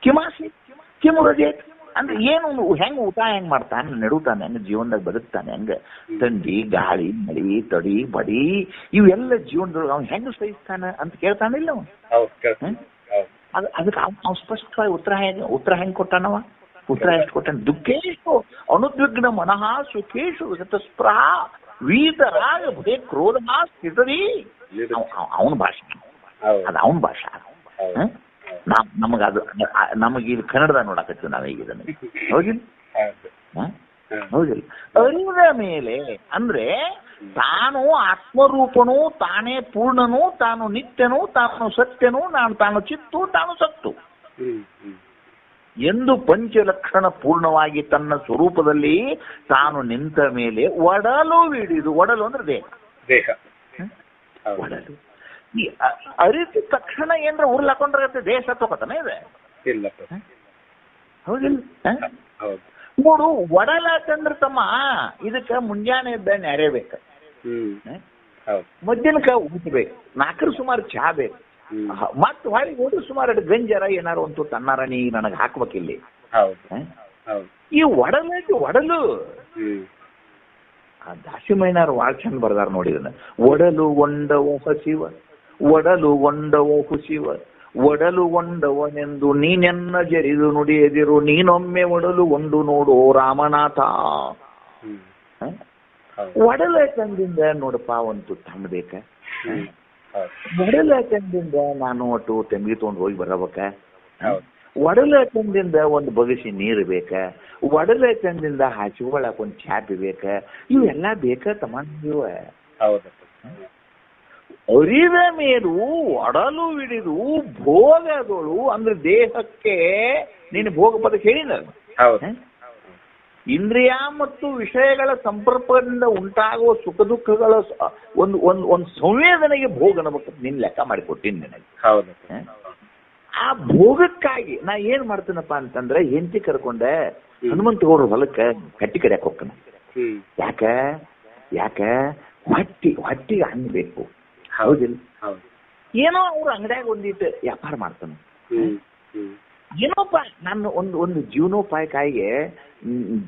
ಕಿಮಾಸೀತ್ ಕಿಮ್ ವ್ರಜೇತ್ ಅಂದ್ರೆ ಏನು? ಹೆಂಗ್ ಊಟ ಹೆಂಗ್ ಮಾಡ್ತಾನೆ, ನೆಡುತ್ತಾನೆ, ಹೆಂಗ್ ಜೀವನದಾಗ ಬದುಕ್ತಾನೆ, ಹೆಂಗ ತಂಡಿ ಗಾಳಿ ಮಳಿ ತಡಿ ಬಡಿ ಇವೆಲ್ಲ ಜೀವನದೊಳಗೆ ಅವ್ನು ಹೆಂಗ್ ಸಹಿಸ್ತಾನೆ ಅಂತ ಕೇಳ್ತಾನಿಲ್ಲ ಅವನು. ಅದಕ್ಕೆ ಅವ್ನು ಸ್ಪಷ್ಟವಾಗಿ ಉತ್ತರ ಹೆಂಗ್ ಕೊಟ್ಟಾನವ? ಉತ್ತರ ಎಷ್ಟು ಕೊಟ್ಟಾನ? ದುಃಖೇಶು ಅನುದ್ವಿಗ್ನ ಮನಃ ಸುಖೇಶು ಗತಸ್ಪೃಹ ವೀತರಾಗ ಭಯ ಕ್ರೋಧ ಸ್ಥಿತದಿ. ಅವನ ಭಾಷೆ ಅದು, ಅವನ ಭಾಷೆ. ನಮಗೆ ಇದು ಕನ್ನಡದಾಗ ನೋಡಕತ್ತೀವಿ ನಾವೀಗ ಇದನ್ನು. ಹೌದಿಲ್ಲ? ಹೌದಿಲ್ಲ? ಅರಿದ ಮೇಲೆ ಅಂದ್ರೆ ತಾನು ಆತ್ಮರೂಪನು, ತಾನೇ ಪೂರ್ಣನು, ತಾನು ನಿತ್ಯನು, ತಾನು ಸತ್ಯನು, ತಾನು ಚಿತ್ತು, ತಾನು ಸತ್ತು ಎಂದು ಪಂಚಲಕ್ಷಣ ಪೂರ್ಣವಾಗಿ ತನ್ನ ಸ್ವರೂಪದಲ್ಲಿ ತಾನು ನಿಂತ ಮೇಲೆ ಒಡಲು ಹಿಡಿದು, ಒಡಲು ಅಂದ್ರೆ ದೇಹ, ಒಡಲು ಈ ಅರಿತ ತಕ್ಷಣ ಏನ್ರ ಉರ್ಲಾಕೊಂಡ್ರೆ ದೇಹ ಸತ್ತೋಕತಾನೆ ಇದೆ. ಹೌದಿಲ್ಲ? ನೋಡು, ಒಡಲಾಕಂದ್ರೆ ತಮ್ಮ ಇದಕ್ಕ ಮುಂಜಾನೆ ಎದ್ದ ನ್ಯಾರೇ ಬೇಕು, ಮಧ್ಯಾಹ್ನಕ್ಕ ಊಟ ಬೇಕು, 4 ಸುಮಾರು ಚಹಾ ಬೇಕು, ಮತ್ ಹೊಳಿ ಊಟ ಸುಮಾರು ಗಂಜರ ಏನಾರು ಒಂದು ತನ್ನಾರ ನೀ ನನಗೆ ಹಾಕ್ಬೇಕಿಲ್ಲಿ. ಈ ಒಡಲು ದಾಸಿಮಯ್ಯನವ್ರು ಭಾಳ ಚಂದ ಬರ್ದಾರ ನೋಡಿದನ. ಒಡಲು ಒಂಡವೋ ಹಸಿವ, ಒಡಲು ಒಂಡವೋ ಹುಸಿವ, ಒಡಲು ಒಂಡವನೆಂದು ನೀನೆನ್ನ ಜರಿದು ನುಡಿಯದಿರು, ನೀನೊಮ್ಮೆ ಒಡಲು ಒಂದು ನೋಡು ರಾಮನಾಥ. ಒಡಲ ಚಂದಿಂದ ನೋಡಪ್ಪ ಒಂದು ತಮ್ಮ ಬೇಕ, ಒಡಲ ಚಂದಿಂದ ನಾನು ಒಟ್ಟು ತೆಂಗಿ ತಗೊಂಡು ಹೋಗಿ ಬರಬೇಕ, ಒಡಲ ಚಂದಿಂದ ಒಂದು ಬಗಸಿ ನೀರು ಬೇಕ, ಒಡಲ ಚಂದಿಂದ ಹಾಸಿಗೊಳಕ್ ಒಂದು ಚಾಪಿ ಬೇಕ, ಇವೆಲ್ಲ ಬೇಕ ತಮ್ಮ. ಅರಿದ ಮೇಲೂ ಒಡಲು ಹಿಡಿದು ಭೋಗಗಳು ಅಂದ್ರೆ ದೇಹಕ್ಕೆ ನೀನು ಭೋಗ ಪದ ಹೇಳಿದ. ಇಂದ್ರಿಯ ಮತ್ತು ವಿಷಯಗಳ ಸಂಪರ್ಕದಿಂದ ಉಂಟಾಗುವ ಸುಖ ದುಃಖಗಳ ಒಂದು ಸಂವೇದನೆಗೆ ಭೋಗ ಅನ್ನಬೇಕು ನಿನ್ ಲೆಕ್ಕ ಮಾಡಿಕೊಟ್ಟಿನಿ ನನಗೆ. ಆ ಭೋಗಕ್ಕಾಗಿ ನಾ ಏನ್ ಮಾಡ್ತೀನಪ್ಪ ಅಂತಂದ್ರೆ ಹೆಂಡತಿ ಕರ್ಕೊಂಡೆ ಹನುಮಂತ ಗೌಡ್ರ ಹೊಲಕ್ಕೆ ಕಟ್ಟಿ ಕಡಿಯಕ್ ಹೋಗ್ತಾನೆ. ಯಾಕ ಹೊಟ್ಟಿಗೆ ಅನ್ನ ಬೇಕು. ಹೌದಿಲ್ಲ? ಏನೋ ಅವ್ರ ಅಂಗಡಿಯಾಗ ಒಂದಿಟ್ಟು ವ್ಯಾಪಾರ ಮಾಡ್ತಾನೆ. ಏನೋಪ್ಪ ನಾನು ಒಂದು ಜೀವನೋಪಾಯಕ್ಕಾಗಿ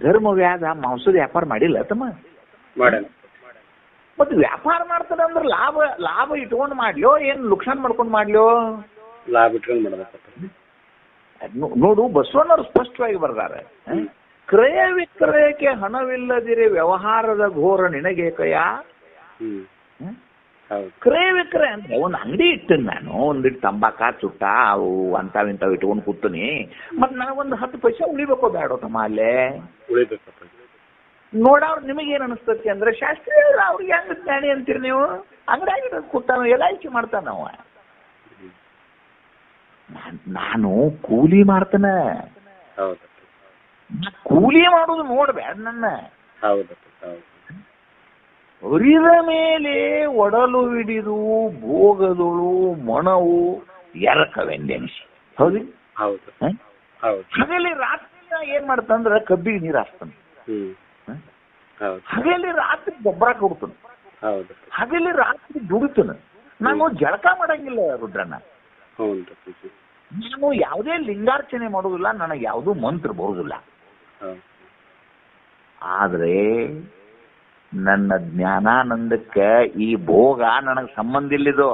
ಧರ್ಮವ್ಯಾದ ಮಾಂಸದ ವ್ಯಾಪಾರ ಮಾಡಿಲ್ಲ ತಮ್ಮ. ಮತ್ತೆ ವ್ಯಾಪಾರ ಮಾಡ್ತಾನೆ ಅಂದ್ರೆ ಲಾಭ ಇಟ್ಕೊಂಡು ಮಾಡ್ಲೋ ಏನ್ ಲುಕ್ಷಾನ್ ಮಾಡ್ಕೊಂಡು ಮಾಡ್ಲೋ? ಲಾಭ ಇಟ್ಕೊಂಡು ಮಾಡ್ಬೇಕು. ನೋಡು, ಬಸವಣ್ಣವ್ರು ಸ್ಪಷ್ಟವಾಗಿ ಬರ್ದಾರೆ, ಕ್ರಯ ವಿಕ್ರಯಕ್ಕೆ ಹಣವಿಲ್ಲದಿರೆ ವ್ಯವಹಾರದ ಘೋರ ನಿನಗೇಕಯ್ಯ. ಕ್ರಯ ವಿಕ್ರಯ ಅಂದ್ರೆ ಒಂದು ಅಂಗಡಿ ಇಟ್ಟನ್ ನಾನು, ಒಂದಿಟ್ಟು ತಂಬಾಕ ಚುಟ್ಟ ಅವು ಅಂತಾವಿಂತಾವ್ ಇಟ್ಕೊಂಡು ಕೂತೀನಿ, ಮತ್ ನನಗೊಂದು 10 ಪೈಸೆ ಉಳಿಬೇಕೋ ಬೇಡೋ ತಮ್ಮ ಅಲ್ಲೇ? ನೋಡವ್ರು ನಿಮಗೇನು ಅನಿಸ್ತತಿ ಅಂದ್ರೆ ಶಾಸ್ತ್ರೀಯ ಅವ್ರಿಗೆ ಹೆಂಗ್ ಜ್ಞಾನಿ ಅಂತೀರಿ ನೀವು? ಅಂಗಡಿಯಾಗ ಕೂತಾನ ಎಲಾಯ್ಕೆ ಮಾಡ್ತಾನ ಅವ. ನಾನು ಕೂಲಿ ಮಾಡ್ತಾನ. ಕೂಲಿ ಮಾಡೋದು ನೋಡ್ಬೇಡ ನನ್ನ. ಅರಿದ ಮೇಲೆ ಒಡಲು ಹಿಡಿದು ಭೋಗದಳು ಮಣವು ಎರಕವೆಂದೆನಿಸಿ. ಹೌದು. ಹಗಲಿ ರಾತ್ರಿ ಏನ್ ಮಾಡ್ತಾನಂದ್ರ ಕಬ್ಬಿಗೆ ನೀರು ಹಾಕ್ತಾನ. ಹಗಲಿ ರಾತ್ರಿ ಗೊಬ್ಬರ ಕೊಡ್ತಾನ. ಹಗಲಿ ರಾತ್ರಿ ದುಡಿತಾನ. ನಾನು ಜಳಕ ಮಾಡಂಗಿಲ್ಲ ರುದ್ರಣ್ಣ. ನಾನು ಯಾವುದೇ ಲಿಂಗಾರ್ಚನೆ ಮಾಡೋದಿಲ್ಲ, ನನಗೆ ಯಾವುದೂ ಮಂತ್ರ ಬರುದಿಲ್ಲ. ಆದ್ರೆ ನನ್ನ ಜ್ಞಾನಾನಂದಕ್ಕೆ ಈ ಭೋಗ ನನಗೆ ಸಂಬಂಧ ಇಲ್ಲಿದು.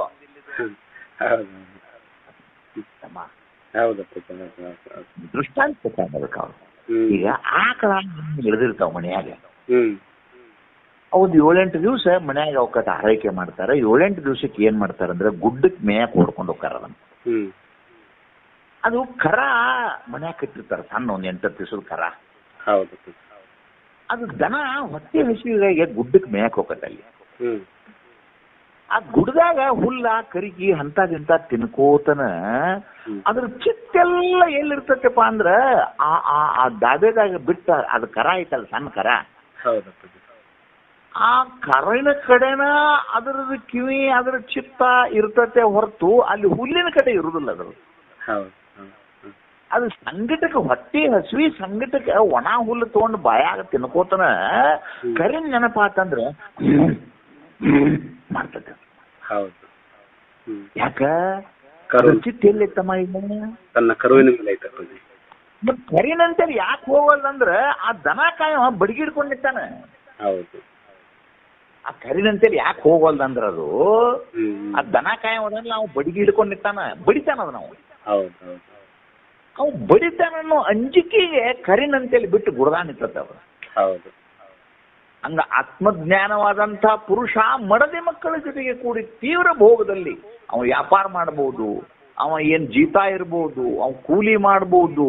ದೃಷ್ಟಾಂತ ಬೇಕಾಗ ಈಗ ಆಕಳ ಇಳಿದಿರ್ತಾವ ಮನ್ಯಾಗ. ಅವ್ದು 7-8 ದಿವಸ ಮನ್ಯಾಗ ಅವಕಟ ಆರೈಕೆ ಮಾಡ್ತಾರ. 7-8 ದಿವಸಕ್ಕೆ ಏನ್ ಮಾಡ್ತಾರಂದ್ರೆ ಗುಡ್ಡಕ್ಕೆ ಮೇಯಕ್ ಹೊಡ್ಕೊಂಡು ಹೋಗ್ತಾರ ಅದನ್ನ. ಅದು ಕರ ಮನ್ಯಾಗ ಕಟ್ಟಿರ್ತಾರ, ಸಣ್ಣ ಒಂದ್ 8 ದಿವಸದ ಕರ. ಅದು ದನ ಹೊಟ್ಟೆ ಹಸಿವಿಗೆ ಗುಡ್ಡಕ್ಕೆ ಮೇಯಕ್ ಹೋಗತ್ತ. ಅಲ್ಲಿ ಆ ಗುಡ್ದಾಗ ಹುಲ್ಲ ಕರಿಗಿ ಅಂತದಿಂತ ತಿನ್ಕೋತನ ಅದ್ರ ಚಿತ್ತೆಲ್ಲ ಎಲ್ಲಿರ್ತತಪ್ಪ ಅಂದ್ರ ಆ ದಾಬೆದಾಗ ಬಿಟ್ಟ ಅದ್ ಕರ ಐತಲ್ಲ, ಸಣ್ಣ ಕರ. ಆ ಕರಿನ ಕಡೆನ ಅದ್ರದ್ದು ಕಿವಿ ಅದ್ರ ಚಿತ್ತ ಇರ್ತತೆ ಹೊರತು ಅಲ್ಲಿ ಹುಲ್ಲಿನ ಕಡೆ ಇರುದಿಲ್ಲ. ಅದು ಸಂಗಟಕ್ಕೆ ಹೊಟ್ಟೆ ಹಸಿವಿ ಸಂಗಟಕ್ಕೆ ಒಣ ಹುಲ್ಲು ತಗೊಂಡು ಬಾಯಾಗ ತಿನ್ಕೋತನ ಕರಿನ ನೆನಪಾತಂದ್ರ ಮಾಡ್ತದೆ. ಯಾಕ ಚಿತ್ತ ಎಲ್ಲಿತ್ತಮ್ಮ ಈಗ ತನ್ನ ಕರುವಿನ ಮೇಲೆ ಐತ. ಕರಿನಂತೇಳಿ ಯಾಕೆ ಹೋಗಲ್ಲಂದ್ರ ಆ ದನ ಕಾಯ ಬಡಿಗಿಡ್ಕೊಂಡಿರ್ತಾನ. ಆ ಕರಿನಂತೇಳಿ ಯಾಕೆ ಹೋಗಲ್ದಂದ್ರ ಅದು ಆ ದನ ಕಾಯ ಹೋದಲ್ಲಿ ನಾವು ಬಡಿಗಿ ಹಿಡ್ಕೊಂಡಿರ್ತಾನ, ಬಡಿತಾನ ಅದು. ನಾವು ಅವು ಬಡಿತಾನೋ ಅಂಜಿಕೆಗೆ ಕರಿನಂತೇಳಿ ಬಿಟ್ಟು ಗುಡ್ದಾನ ನಿಂತವ. ಹಂಗ ಆತ್ಮಜ್ಞಾನವಾದಂಥ ಪುರುಷ ಮಡದೆ ಮಕ್ಕಳ ಜೊತೆಗೆ ಕೂಡಿ ತೀವ್ರ ಭೋಗದಲ್ಲಿ ಅವ ವ್ಯಾಪಾರ ಮಾಡಬಹುದು, ಅವ ಏನ್ ಜೀತ ಇರ್ಬೋದು, ಅವ ಕೂಲಿ ಮಾಡಬಹುದು,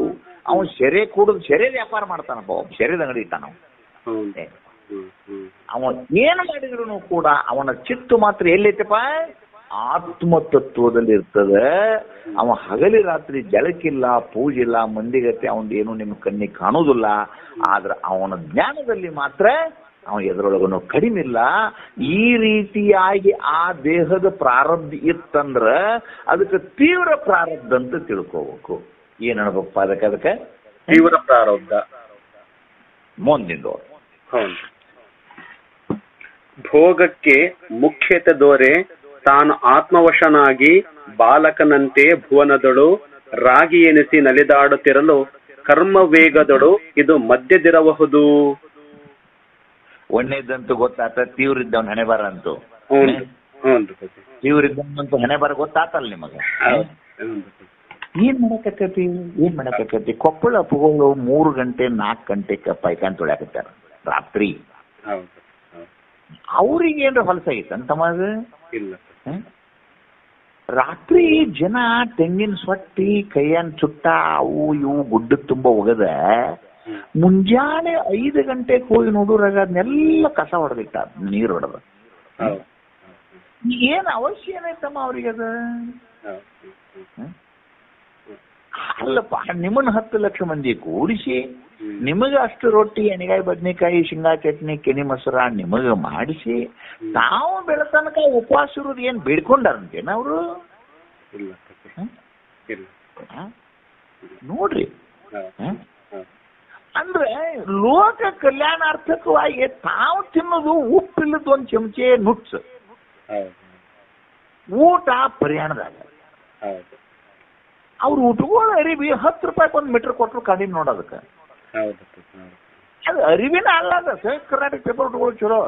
ಅವ ಸೆರೆ ಕೂಡುದು ಸೆರೆ ವ್ಯಾಪಾರ ಮಾಡ್ತಾನಪ್ಪ, ಸೆರೆದ ಅಂಗಡಿ ಇಟ್ಟಾನ. ಅವ ಏನು ಮಾಡಿದ್ರು ಕೂಡ ಅವನ ಚಿತ್ತು ಮಾತ್ರ ಎಲ್ಲೈತಪ್ಪ ಆತ್ಮತತ್ವದಲ್ಲಿ ಇರ್ತದೆ. ಅವ ಹಗಲಿ ರಾತ್ರಿ ಜಳಕ್ಕಿಲ್ಲ, ಪೂಜಿಲ್ಲ, ಮಂದಿಗತೆ ಅವನ್ ಏನು ನಿಮ್ಮ ಕಣ್ಣಿಗೆ ಕಾಣುವುದಿಲ್ಲ. ಆದ್ರೆ ಅವನ ಜ್ಞಾನದಲ್ಲಿ ಮಾತ್ರ ಅವ ಎದರೊಳಗನು ಕಡಿಮೆ ಇಲ್ಲ. ಈ ರೀತಿಯಾಗಿ ಆ ದೇಹದ ಪ್ರಾರಬ್ಧ ಇತ್ತಂದ್ರ ಅದಕ್ಕೆ ತೀವ್ರ ಪ್ರಾರಬ್ಧ ಅಂತ ತಿಳ್ಕೋಬೇಕು. ಏನ್ ಅನ್ಬೇಕಪ್ಪ ಅದಕ್ಕೆ ತೀವ್ರ ಪ್ರಾರಬ್ಧ ಮುಂದಿಂದು. ಭೋಗಕ್ಕೆ ಮುಖ್ಯತೆ ದೊರೆ ತಾನು ಆತ್ಮವಶನಾಗಿ ಬಾಲಕನಂತೆ ಭುವನದಳು ರಾಗಿ ಎನಿಸಿ ನಲಿದಾಡುತ್ತಿರಲು ಕರ್ಮ ವೇಗದಳು ಇದು ಮಧ್ಯದಿರಬಹುದು. ಒಣ್ಣೆದಂತೂ ಗೊತ್ತಾತ, ತೀವ್ರ ಇದ್ದವನ್ ಹಣೆ ಬರ ಅಂತೂ. ತೀವ್ರ ಇದ್ದವನಂತೂ ಹಣೆ ಬರ ಗೊತ್ತಾತಲ್ಲ ನಿಮಗ. ಏನ್ ಮಾಡಕತ್ತಿ ಕೊಪ್ಪಳ ಅಪ್ಪಗಳು 3 ಗಂಟೆ 4 ಗಂಟೆಗೆ ಪೈಕಾನ್ ತೊಳ್ಯಾಕತ್ತಾರ ರಾತ್ರಿ. ಅವ್ರಿಗೇನ್ರ ಹೊಲಸಾಗಿತ್ತಂತ ಮಗ ಇಲ್ಲ. ರಾತ್ರಿ ಜನ ತೆಂಗಿನ ಸೊಟ್ಟಿ ಕೈಯನ್ ಚುಟ್ಟ ಅವು ಇವು ಗುಡ್ಡಕ್ಕೆ ತುಂಬ ಒಗದ ಮುಂಜಾನೆ 5 ಗಂಟೆಗೆ ಹೋಗಿ ನೋಡೋರಾಗ ಅದನ್ನೆಲ್ಲ ಕಸ ಹೊಡೆದಿಟ್ಟ, ನೀರು ಹೊಡೆದ. ಏನ್ ಅವಶ್ಯ ಏನೈತಮ್ಮ ಅವ್ರಿಗೆ ಅದ? ಅಲ್ಲಪ್ಪ, ನಿಮ್ಮನ್ನ 10 ಲಕ್ಷ ಮಂದಿ ಕೂಡಿಸಿ ನಿಮಗ ಅಷ್ಟು ರೊಟ್ಟಿ, ಎಣ್ಣೆಗಾಯಿ, ಬದ್ನೆಕಾಯಿ, ಶೇಂಗಾ ಚಟ್ನಿ, ಕೆನಿ ಮೊಸರ ನಿಮಗ ಮಾಡಿಸಿ ತಾವು ಬೆಳತನಕ ಉಪವಾಸ ಇರೋದು ಏನ್ ಬೇಡ್ಕೊಂಡಾರಂತೇನ ಅವರು? ನೋಡ್ರಿ, ಅಂದ್ರೆ ಲೋಕ ಕಲ್ಯಾಣಾರ್ಥಕವಾಗಿ ತಾವು ತಿನ್ನೋದು ಉಪ್ಪಿಲ್ಲದ 1 ಚಮಚೆ ನುಟ್ಸ್, ಊಟ ಪ್ರಯಾಣದಾಗ. ಅವ್ರು ಊಟಗಳು ಅರಿವಿ 10 ರೂಪಾಯಿಗೆ 1 ಮೀಟರ್ ಕೊಟ್ಟರು ಕಡಿಮೆ ನೋಡೋದಕ್ಕೆ. ಅದು ಅರಿವಿನ ಅಲ್ಲ, ಅದ ಕರ್ನಾಟಕ ಪೇಪರ್ ಊಟಗಳು ಚಲೋ.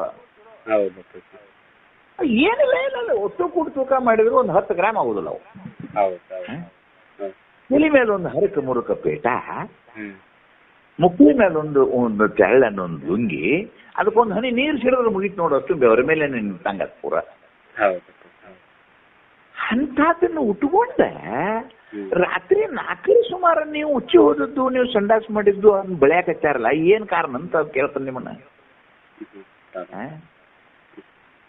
ಏನಿಲ್ಲ ಇಲ್ಲ ಒಟ್ಟು ಕೂಡಿ ತೂಕ ಮಾಡಿದ್ರು 10 ಗ್ರಾಮ್ ಆಗುದಿಲ್ಲ ಅವು. ತಲೆ ಮೇಲೆ 1 ಹರಕ ಮುರುಕ ಪೇಟ, ಮುಕ್ಳಿ ಮೇಲೆ ಒಂದು ತೆಳ್ಳನ್ನು 1 ಲುಂಗಿ, ಅದಕ್ಕೊಂದು ಹನಿ ನೀರು ಸಿಡಿದ್ರೆ ಮುಗಿತು ನೋಡೋಷ್ಟು ಬೆವರ ಮೇಲೆ ನಿಂತಂಗ ಪೂರ. ಅಂತದನ್ನು ಉಟ್ಕೊಂಡ ರಾತ್ರಿ 4 ಸುಮಾರು ನೀವು ಉಚ್ಚಿ ಹೋದದ್ದು, ನೀವು ಸಂಡಾಸ್ ಮಾಡಿದ್ದು ಅದನ್ನ ಬೆಳೆಯಾಕತ್ತಾರಲ್ಲ, ಏನ್ ಕಾರಣ ಅಂತ ಕೇಳ್ತಾನೆ ನಿಮ್ಮನ್ನ.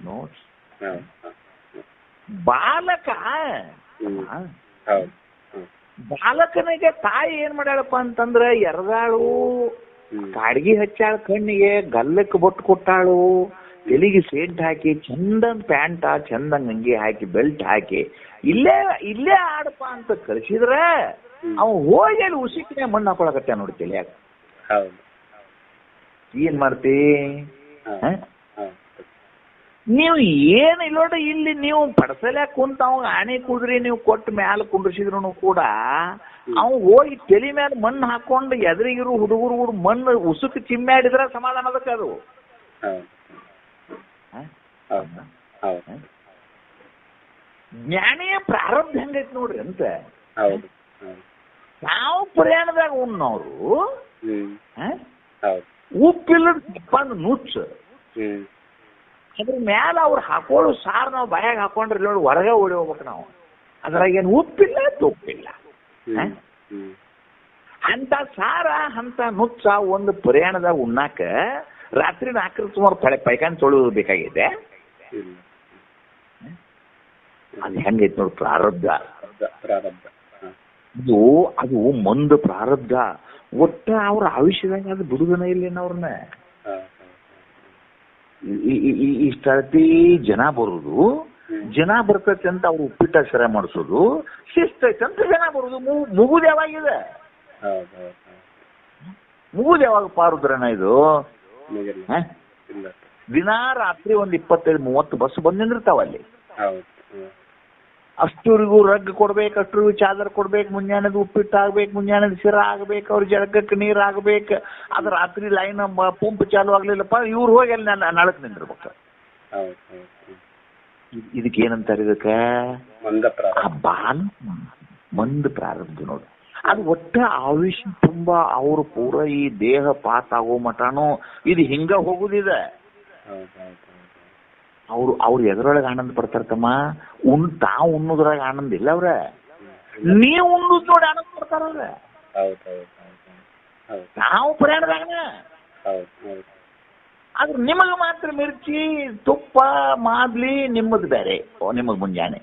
ನೋಡ್ಸ್ ಹೌದು ಬಾಲಕ ಹೌದು ಬಾಲಕನಿಗೆ ತಾಯಿ ಏನ್ ಮಾಡ್ಯಾಳಪ್ಪ ಅಂತಂದ್ರ ಎರ್ದಾಳು, ಕಾಡ್ಗಿ ಹಚ್ಚಾಳ, ಕಣ್ಣಿಗೆ ಗಲ್ಲಕ್ಕೆ ಬೊಟ್ಟು ಕೊಟ್ಟಾಳು, ತಲೆಗೆ ಸೇಂಟ್ ಹಾಕಿ ಚಂದಂಗ್ ಪ್ಯಾಂಟ ಚಂದಂಗ್ ಅಂಗಿ ಹಾಕಿ ಬೆಲ್ಟ್ ಹಾಕಿ ಇಲ್ಲೇ ಆಡಪ್ಪ ಅಂತ ಕಳ್ಸಿದ್ರ ಅವ ಹೋಗಿ ಅಲ್ಲಿ ಉಸಿಕಿನ ಮಣ್ಣು ಹಾಕೊಳಕತ್ತ ನೋಡಿ ತಲೆಯಾಗ. ಏನ್ ಮಾಡ್ತಿ? ನೀವು ಏನ್ ಇಲ್ಲೋಡ ಇಲ್ಲಿ ನೀವು ಪಡಸಲ್ಯಾಕ ಕುಂತ ಅವಾಗ ಆಣೆ ಕುದ್ರಿ ನೀವು ಕೊಟ್ಟು ಮ್ಯಾಲ ಕುಂಡ್ರಿಸಿದ್ರು ಕೂಡ ಅವ್ ಹೋಗಿ ತಲೆ ಮ್ಯಾಲ ಮಣ್ಣು ಹಾಕೊಂಡು ಎದುರಿಗಿರು ಹುಡುಗರು ಮಣ್ಣು ಉಸುಕ್ ಚಿಮ್ಮಾಡಿದ್ರ ಸಮಾಧಾನ ಅದಕ್ಕೆ ಅದು. ಜ್ಞಾನಿಯ ಪ್ರಾರಬ್ಧ ಹೆಂಗೈತಿ ನೋಡ್ರಿ ಅಂತ. ನಾವು ಪ್ರಯಾಣದಾಗ ಉಣ್ಣವ್ರು ಉಪ್ಪಿಲ್ಲದ ಚಪ್ಪಂದು ನುಚ್ಚ ಅದ್ರ ಮ್ಯಾಲ ಅವ್ರು ಹಾಕೊಳ್ಳೋ ಸಾರ್ ನಾವು ಬಾಯಾಗ ಹಾಕೊಂಡ್ರಿ ನೋಡಿ ಹೊರಗೆ ಓಡಿ ಹೋಗ್ಬೇಕು ನಾವು. ಅದ್ರಾಗ ಏನು ಉಪ್ಪಿಲ್ಲ ತುಪ್ಪಿಲ್ಲ. ಅಂತ ಸಾರ ಅಂತ ನುಚ್ಚ ಒಂದು ಪ್ರಯಾಣದಾಗ ಉಣ್ಣಾಕ ರಾತ್ರಿ 4 ಸುಮಾರು ಪೈಕಾನ್ ತೊಳೆದು ಬೇಕಾಗಿದೆ. ಅದು ಹೆಂಗೈತಿ ನೋಡಿ ಪ್ರಾರಬ್ಧ. ಅದು ಮಂದ ಪ್ರಾರಬ್ಧ. ಒಟ್ಟ ಅವ್ರ ಆಯುಷ್ಯದಾಗ ಅದು ಬಿಡುಗನ ಇಲ್ಲೇನ ಅವ್ರನ್ನ. ಇಷ್ಟತಿ ಜನ ಬರುದು, ಜನ ಬರ್ತೈತೆ ಅಂತ ಅವ್ರು ಉಪ್ಪಿಟ್ಟ ಸರ ಮಾಡಿಸೋದು, ಶಿಸ್ತೈತೆ ಅಂತ ಜನ ಬರುದು. ಮುಗುದು ಯಾವಾಗಿದೆ? ಮುಗುದು ಯಾವಾಗ ಪಾರುದ್ರನ ಇದು? ದಿನಾ ರಾತ್ರಿ 25-30 ಬಸ್ ಬಂದ್ ನಿಂದಿರ್ತಾವ ಅಲ್ಲಿ. ಅಷ್ಟೂರಿಗೂ ರಗ್ ಕೊಡ್ಬೇಕು, ಅಷ್ಟೂರಿಗೂ ಚಾದರ್ ಕೊಡ್ಬೇಕು, ಮುಂಜಾನೆದು ಉಪ್ಪಿಟ್ಟು ಆಗ್ಬೇಕು, ಮುಂಜಾನೆದು ಶಿರ ಆಗ್ಬೇಕು, ಅವ್ರ ಜಳಕಕ್ಕೆ ನೀರ್ ಆಗ್ಬೇಕು. ಅದು ರಾತ್ರಿ ಲೈನ್ ಪಂಪ್ ಚಾಲು ಆಗ್ಲಿಲ್ಲಪ್ಪ, ಇವ್ರು ಹೋಗಿ ಅಲ್ಲಿ ನಳಕ್ ನಿಂದಿರ್ಬೇಕು. ಇದಕ್ಕೆ ಏನಂತಾರೆ? ಇದಕ್ಕೆ ಮಂದ ಪ್ರಾರಬ್ಧ ನೋಡಿ. ಅದು ಒಟ್ಟ ಆಯುಷ್ಯ ತುಂಬಾ ಅವ್ರು ಪೂರ ಈ ದೇಹ ಪಾಸ್ ಆಗೋ ಮಟಾನು ಇದು ಹಿಂಗ ಹೋಗುದಿದೆ. ಅವ್ರು ಎದ್ರೊಳಗೆ ಆನಂದ ಪಡ್ತಾರತಮ್ಮ. ತಾವು ಉಣ್ಣುದ್ರಾಗ ಆನಂದ ಇಲ್ಲ ಅವ್ರ, ನೀವು ಉಣ್ಣುದ್ ನೋಡಿ ಆನಂದ ಪಡ್ತಾರ. ನಾವು ಪ್ರಯಾಣದಾಗ ಆದ್ರೆ ನಿಮಗ ಮಾತ್ರ ಮಿರ್ಚಿ ತುಪ್ಪ ಮಾದ್ಲಿ ನಿಮ್ಮದು ಬೇರೆ. ನಿಮಗ್ ಮುಂಜಾನೆ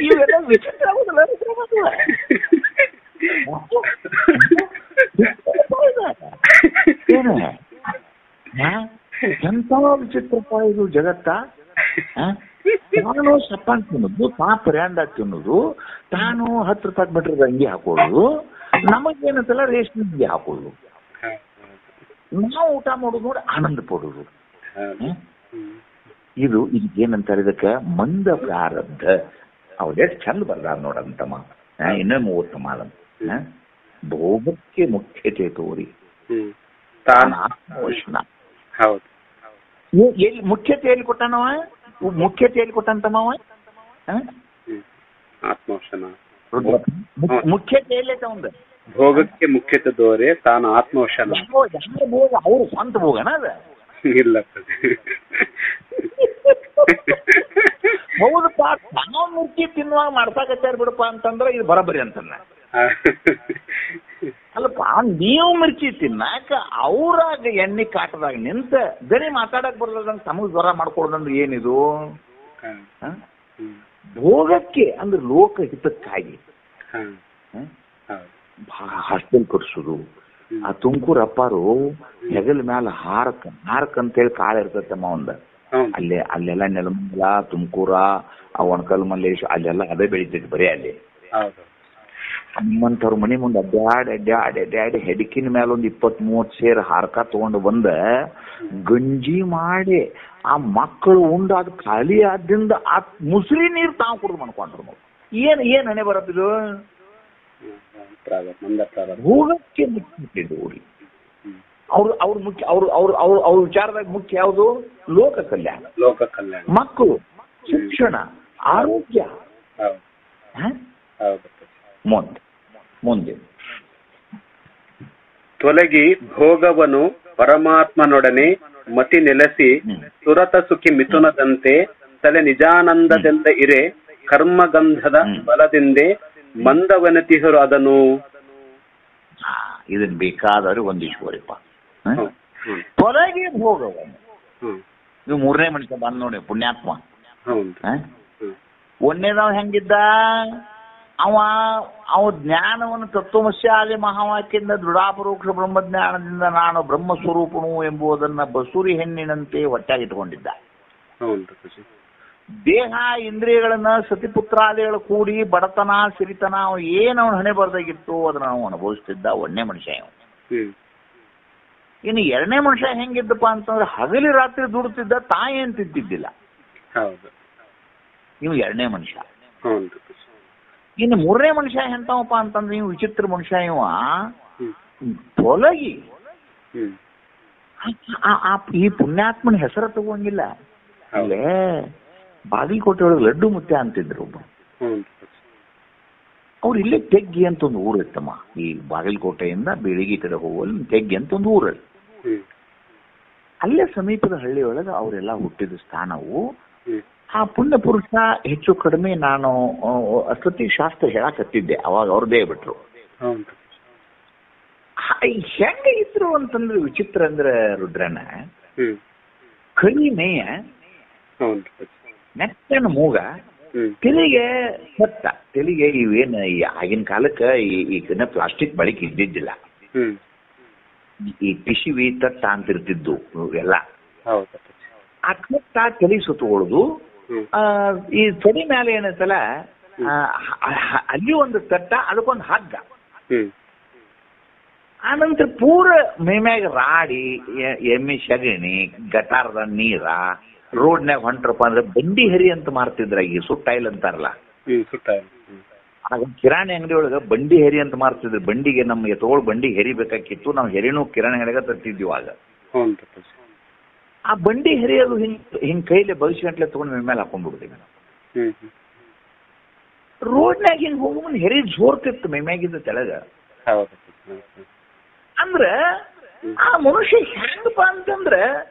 ಇವೆಲ್ಲ ವಿಚಿತ್ರ ಆಗುದಿಲ್ಲ. ಎಂತ ವಿಚಿತ್ರಪ್ಪ ಇದು ಜಗತ್ತ. ತಾನು ಸಪ್ಪಾನ್ ತಿನ್ನೋದು, ಪ್ರಯಾಂಡ ತಿನ್ನೋದು, ತಾನು 10 ರೂಪಾಯಿ ಮೀಟರ್ ಅಂಗಿ ಹಾಕೊಳ್ಳೋದು, ನಮಗೇನಂತಲ್ಲ ರೇಷ್ಮೆ ಅಂಗಿ ಹಾಕೊಳ್ಳೋದು, ನಾವು ಊಟ ಮಾಡೋದು ನೋಡಿ ಆನಂದ ಪಡೋದು. ಇದಕ್ಕೇನಂತಾರೆ? ಇದಕ್ಕೆ ಮಂದ ಪ್ರಾರಬ್ಧ. ಅವ್ರು ಎಷ್ಟು ಚಂದ ಬರ್ದಾರ ನೋಡಂತಮ್ಮ. ಇನ್ನೂ 30 ಮಾಲ ಭೋಗಕ್ಕೆ ಮುಖ್ಯತೆ ತೋರಿ ಆತ್ಮವಶನ. ಎಲ್ಲಿ ಮುಖ್ಯತೆ ಎಲ್ಲಿ ಕೊಟ್ಟಾನವ? ಮುಖ್ಯತೆ ಎಲ್ಲಿ ಕೊಟ್ಟಂತಮ್ಮವ? ಆತ್ಮವಶನ ಮುಖ್ಯತೆ ಎಲ್ಲೈತೆ ಅವಂದ? ಭೋಗಕ್ಕೆ ಮುಖ್ಯತೆ ದೋರೆ ತಾನು ಆತ್ಮವಶನ. ಭೋಗ ಅವ್ರು ಸ್ವಂತ ಭೋಗನ ಅದ? ಇಲ್ಲ. ಹೌದಪ್ಪ, ನಾವು ಮುರ್ಚಿ ತಿನ್ನುವಾಗ ಮಾಡ್ಸಾಕತ್ತಾರ ಬಿಡಪ್ಪ ಅಂತಂದ್ರೆ ಇದು ಬರಬರಿ ಅಂತಲ್ಲ. ಅಲ್ಲಪ್ಪ, ನೀವು ಮಿರ್ಚಿ ತಿನ್ನಾಕ ಅವ್ರಾಗ ಎಣ್ಣೆ ಕಾಟದಾಗ ನಿಂತ ದನಿ ಮಾತಾಡಕ್ ಬರ್ದಂಗ ತಮಗ್ ಜ್ವರ ಮಾಡ್ಕೊಡ್ದಂದ್ರೆ ಏನಿದು? ಭೋಗಕ್ಕೆ ಅಂದ್ರೆ ಲೋಕ ಹಿತಕ್ಕಾಗಿ ಹಾಸ್ಟೆಲ್ ಕಟ್ಸೋದು. ಆ ತುಮಕೂರು ಅಪ್ಪಾರು ಹೆಗಲ ಮ್ಯಾಲ ಹಾರಕ್ ಅಂತೇಳಿ ಕಾಳ ಇರ್ತೈತಮ್ಮ ಒಂದ. ಅಲ್ಲೆಲ್ಲ ನೆಲಮಂಗಲ, ತುಮಕೂರ, ಒಣಕಲ್ ಮಲ್ಲೇಶ್ ಅಲ್ಲೆಲ್ಲ ಅದೇ ಬೆಳಿತೈತಿ ಬರೀ ಅಲ್ಲಿ. ನಿಮ್ಮಂಥವ್ರ ಮನೆ ಮುಂದೆ ಅಡ್ಡಾಡಿ ಹೆಡಕಿನ ಮೇಲೆ ಒಂದು 20-30 ಸೇರ್ ಹಾರಕ ತಗೊಂಡು ಬಂದ ಗಂಜಿ ಮಾಡಿ ಆ ಮಕ್ಕಳು ಉಂಡು ಅದು ಖಾಲಿ ಆದ್ರಿಂದ ಆ ಮುಸ್ರಿ ನೀರು ತಾವು ಕುಡಿದು ಮಾಡ್ಕೊಂಡ್ರು. ಏನ್ ಹಣೆ ಬರತ್ತಿದು? ಭೋಗಕ್ಕೆ ಮುಖ್ಯ ನೋಡಿ. ಅವ್ರ ಮುಖ್ಯ ಅವ್ರ ವಿಚಾರದಾಗ ಮುಖ್ಯ ಯಾವುದು? ಲೋಕ ಕಲ್ಯಾಣ, ಮಕ್ಕಳು, ಶಿಕ್ಷಣ, ಆರೋಗ್ಯ. ಮುಂದೆ ತೊಲಗಿ ಭೋಗವನು ಪರಮಾತ್ಮನೊಡನೆ ಮತಿ ನೆಲೆಸಿ ಸುರತ ಸುಖಿ ಮಿಥುನದಂತೆ ತಲೆ ನಿಜಾನಂದದಿಂದ ಇರೆ ಕರ್ಮಗಂಧದ ಬಲದಿಂದೆ ಮಂದವನತಿಹರು ಅದನು. ಇದನ್ನ ಬೇಕಾದವ್ರಿಗೆ ಒಂದಿಸ್ಕೋರಿಪ್ಪ. ತೊಲಗಿ ಭೋಗವನ್ನು ನೀವು ಮೂರನೇ ಮನುಷ್ಯ ಬಂದ್ ನೋಡಿ ಪುಣ್ಯಾತ್ಮ. ಒಂದನೇದವ ಹೆಂಗಿದ್ದ, ಅವ ಜ್ಞಾನವನ್ನು ತತ್ವಮಸ್ಯಾದಿ ಮಹಾವಾಕ್ಯದಿಂದ ದೃಢಾಪರೋಕ್ಷ ಬ್ರಹ್ಮಜ್ಞಾನದಿಂದ ನಾನು ಬ್ರಹ್ಮಸ್ವರೂಪನು ಎಂಬುದನ್ನ ಬಸೂರಿ ಹೆಣ್ಣಿನಂತೆ ಹೊಟ್ಟಾಗಿಟ್ಕೊಂಡಿದ್ದ. ದೇಹ ಇಂದ್ರಿಯಗಳನ್ನ ಸತಿಪುತ್ರಾದಿಗಳು ಕೂಡಿ ಬಡತನ ಸಿರಿತನ ಏನು ಅವನು ಹಣೆ ಬರ್ದಾಗಿತ್ತು ಅದನ್ನ ನಾವು ಅನುಭವಿಸ್ತಿದ್ದ ಒಂದನೇ ಮನುಷ್ಯ. ಇನ್ನು ಎರಡನೇ ಮನುಷ್ಯ ಹೆಂಗಿದ್ದಪ್ಪ ಅಂತಂದ್ರೆ ಹಗಲಿ ರಾತ್ರಿ ದುಡ್ತಿದ್ದ, ತಾಯೇನ್ ತಿಂತಿದ್ದಿಲ್ಲ. ಇವು ಎರಡನೇ ಮನುಷ್ಯ. ಇನ್ನು ಮೂರನೇ ಮನುಷ್ಯ ಎಂತವಪ್ಪ ಅಂತಂದ್ರೆ ಇವು ವಿಚಿತ್ರ ಮನುಷ್ಯ. ಇವ ತೊಲಗಿ ಈ ಪುಣ್ಯಾತ್ಮನ ಹೆಸರ ತಗೋಂಗಿಲ್ಲ. ಅಲ್ಲೇ ಬಾಗಲಕೋಟೆ ಒಳಗೆ ಲಡ್ಡು ಮುತ್ಯ ಅಂತಿದ್ರು ಒಬ್ಬ. ಅವ್ರು ಇಲ್ಲೇ ತೆಗ್ಗಿ ಅಂತ ಒಂದು ಊರು ಇತ್ತಮ್ಮ. ಈ ಬಾಗಲಕೋಟೆಯಿಂದ ಬೇಳಿಗೆ ಕಡೆ ಹೋಗುವಲ್ಲಿ ತೆಗ್ಗಿ ಅಂತ ಒಂದು ಊರಲ್ಲಿ, ಅಲ್ಲೇ ಸಮೀಪದ ಹಳ್ಳಿಯೊಳಗೆ ಅವರೆಲ್ಲ ಹುಟ್ಟಿದ ಸ್ಥಾನವು. ಆ ಪುಣ್ಯ ಪುರುಷ ಹೆಚ್ಚು ಕಡಿಮೆ ನಾನು ಅಷ್ಟೊತ್ತಿ ಶಾಸ್ತ್ರ ಹೇಳಕತ್ತಿದ್ದೆ, ಅವಾಗ ಅವ್ರದೇ ಬಿಟ್ರು. ಹೆಂಗ ಇದ್ರು ಅಂತಂದ್ರೆ ವಿಚಿತ್ರ ಅಂದ್ರೆ ರುದ್ರನ ಕಡಿಮೆ ನೆಟ್ಟನ ಮೂಗ, ತೆಲಿಗೆ ಸತ್ತ. ತೆಲಿಗೆ ಇವೇನು ಆಗಿನ ಕಾಲಕ್ಕೆ ಈಗಿನ ಪ್ಲಾಸ್ಟಿಕ್ ಬಳಕೆ ಇದ್ದಿದ್ದಿಲ್ಲ. ಈ ಪಿಶಿವಿ ತಟ್ಟ ಅಂತಿರ್ತಿದ್ದು ಎಲ್ಲ. ಆ ತಟ್ಟ ತಲೆ ಸುತ್ತಕೊಳ್ಳೋದು. ಈ ತೊಡಿ ಮೇಲೆ ಏನೈತಲ್ಲ ಅಲ್ಲಿ ಒಂದು ತಟ್ಟ, ಅದಕ್ಕೊಂದು ಹಗ್ಗ. ಆನಂತರ ಪೂರ ಮೇಮ್ಯಾಗ ರಾಡಿ, ಎಮ್ಮೆ ಸಗಣಿ, ಗಟಾರದ ನೀರ, ರೋಡ್ನ್ಯಾಗ ಹೊಂಟ್ರಪ್ಪ ಅಂದ್ರೆ ಬಂಡಿ ಹರಿ ಅಂತ ಮಾರ್ತಿದ್ರ. ಈ ಸುಟ್ಟಾಯಿಲ್ ಅಂತಾರಲ್ಲ, ಆಗ ಕಿರಾಣಿ ಅಂಗಡಿ ಒಳಗ ಬಂಡಿ ಹೆರಿ ಅಂತ ಮಾರ್ತಿದ್ರು. ಬಂಡಿಗೆ ನಮ್ಗೆ ತಗೊಳ್ ಬಂಡಿ ಹೆರಿ ಬೇಕಾಗಿತ್ತು, ನಾವು ಹೆರಿನೂ ಕಿರಾಣಿ ಅಂಗಡಿಯಾಗ ತರ್ತಿದ್ವಿ ಆಗ. ಆ ಬಂಡಿ ಹೆರಿಯೋದು ಹಿಂಗ್ ಕೈಲಿ ಬಗ್ಸ್ಗಂಟ್ಲೆ ತಗೊಂಡು ಮೇಲೆ ಹಾಕೊಂಡ್ಬಿಡ್ತೀವಿ. ರೋಡ್ನ್ಯಾಗ ಹಿಂಗ್ ಹೋಗೋ ಮುಂದೆ ಹೆರಿ ಜೋರ್ತಿತ್ತು ಮೇಮ್ಯಾಗಿದ್ದ ತೆಳಗ. ಅಂದ್ರ ಆ ಮನುಷ್ಯ ಹೆಂಗಪ್ಪ ಅಂತಂದ್ರ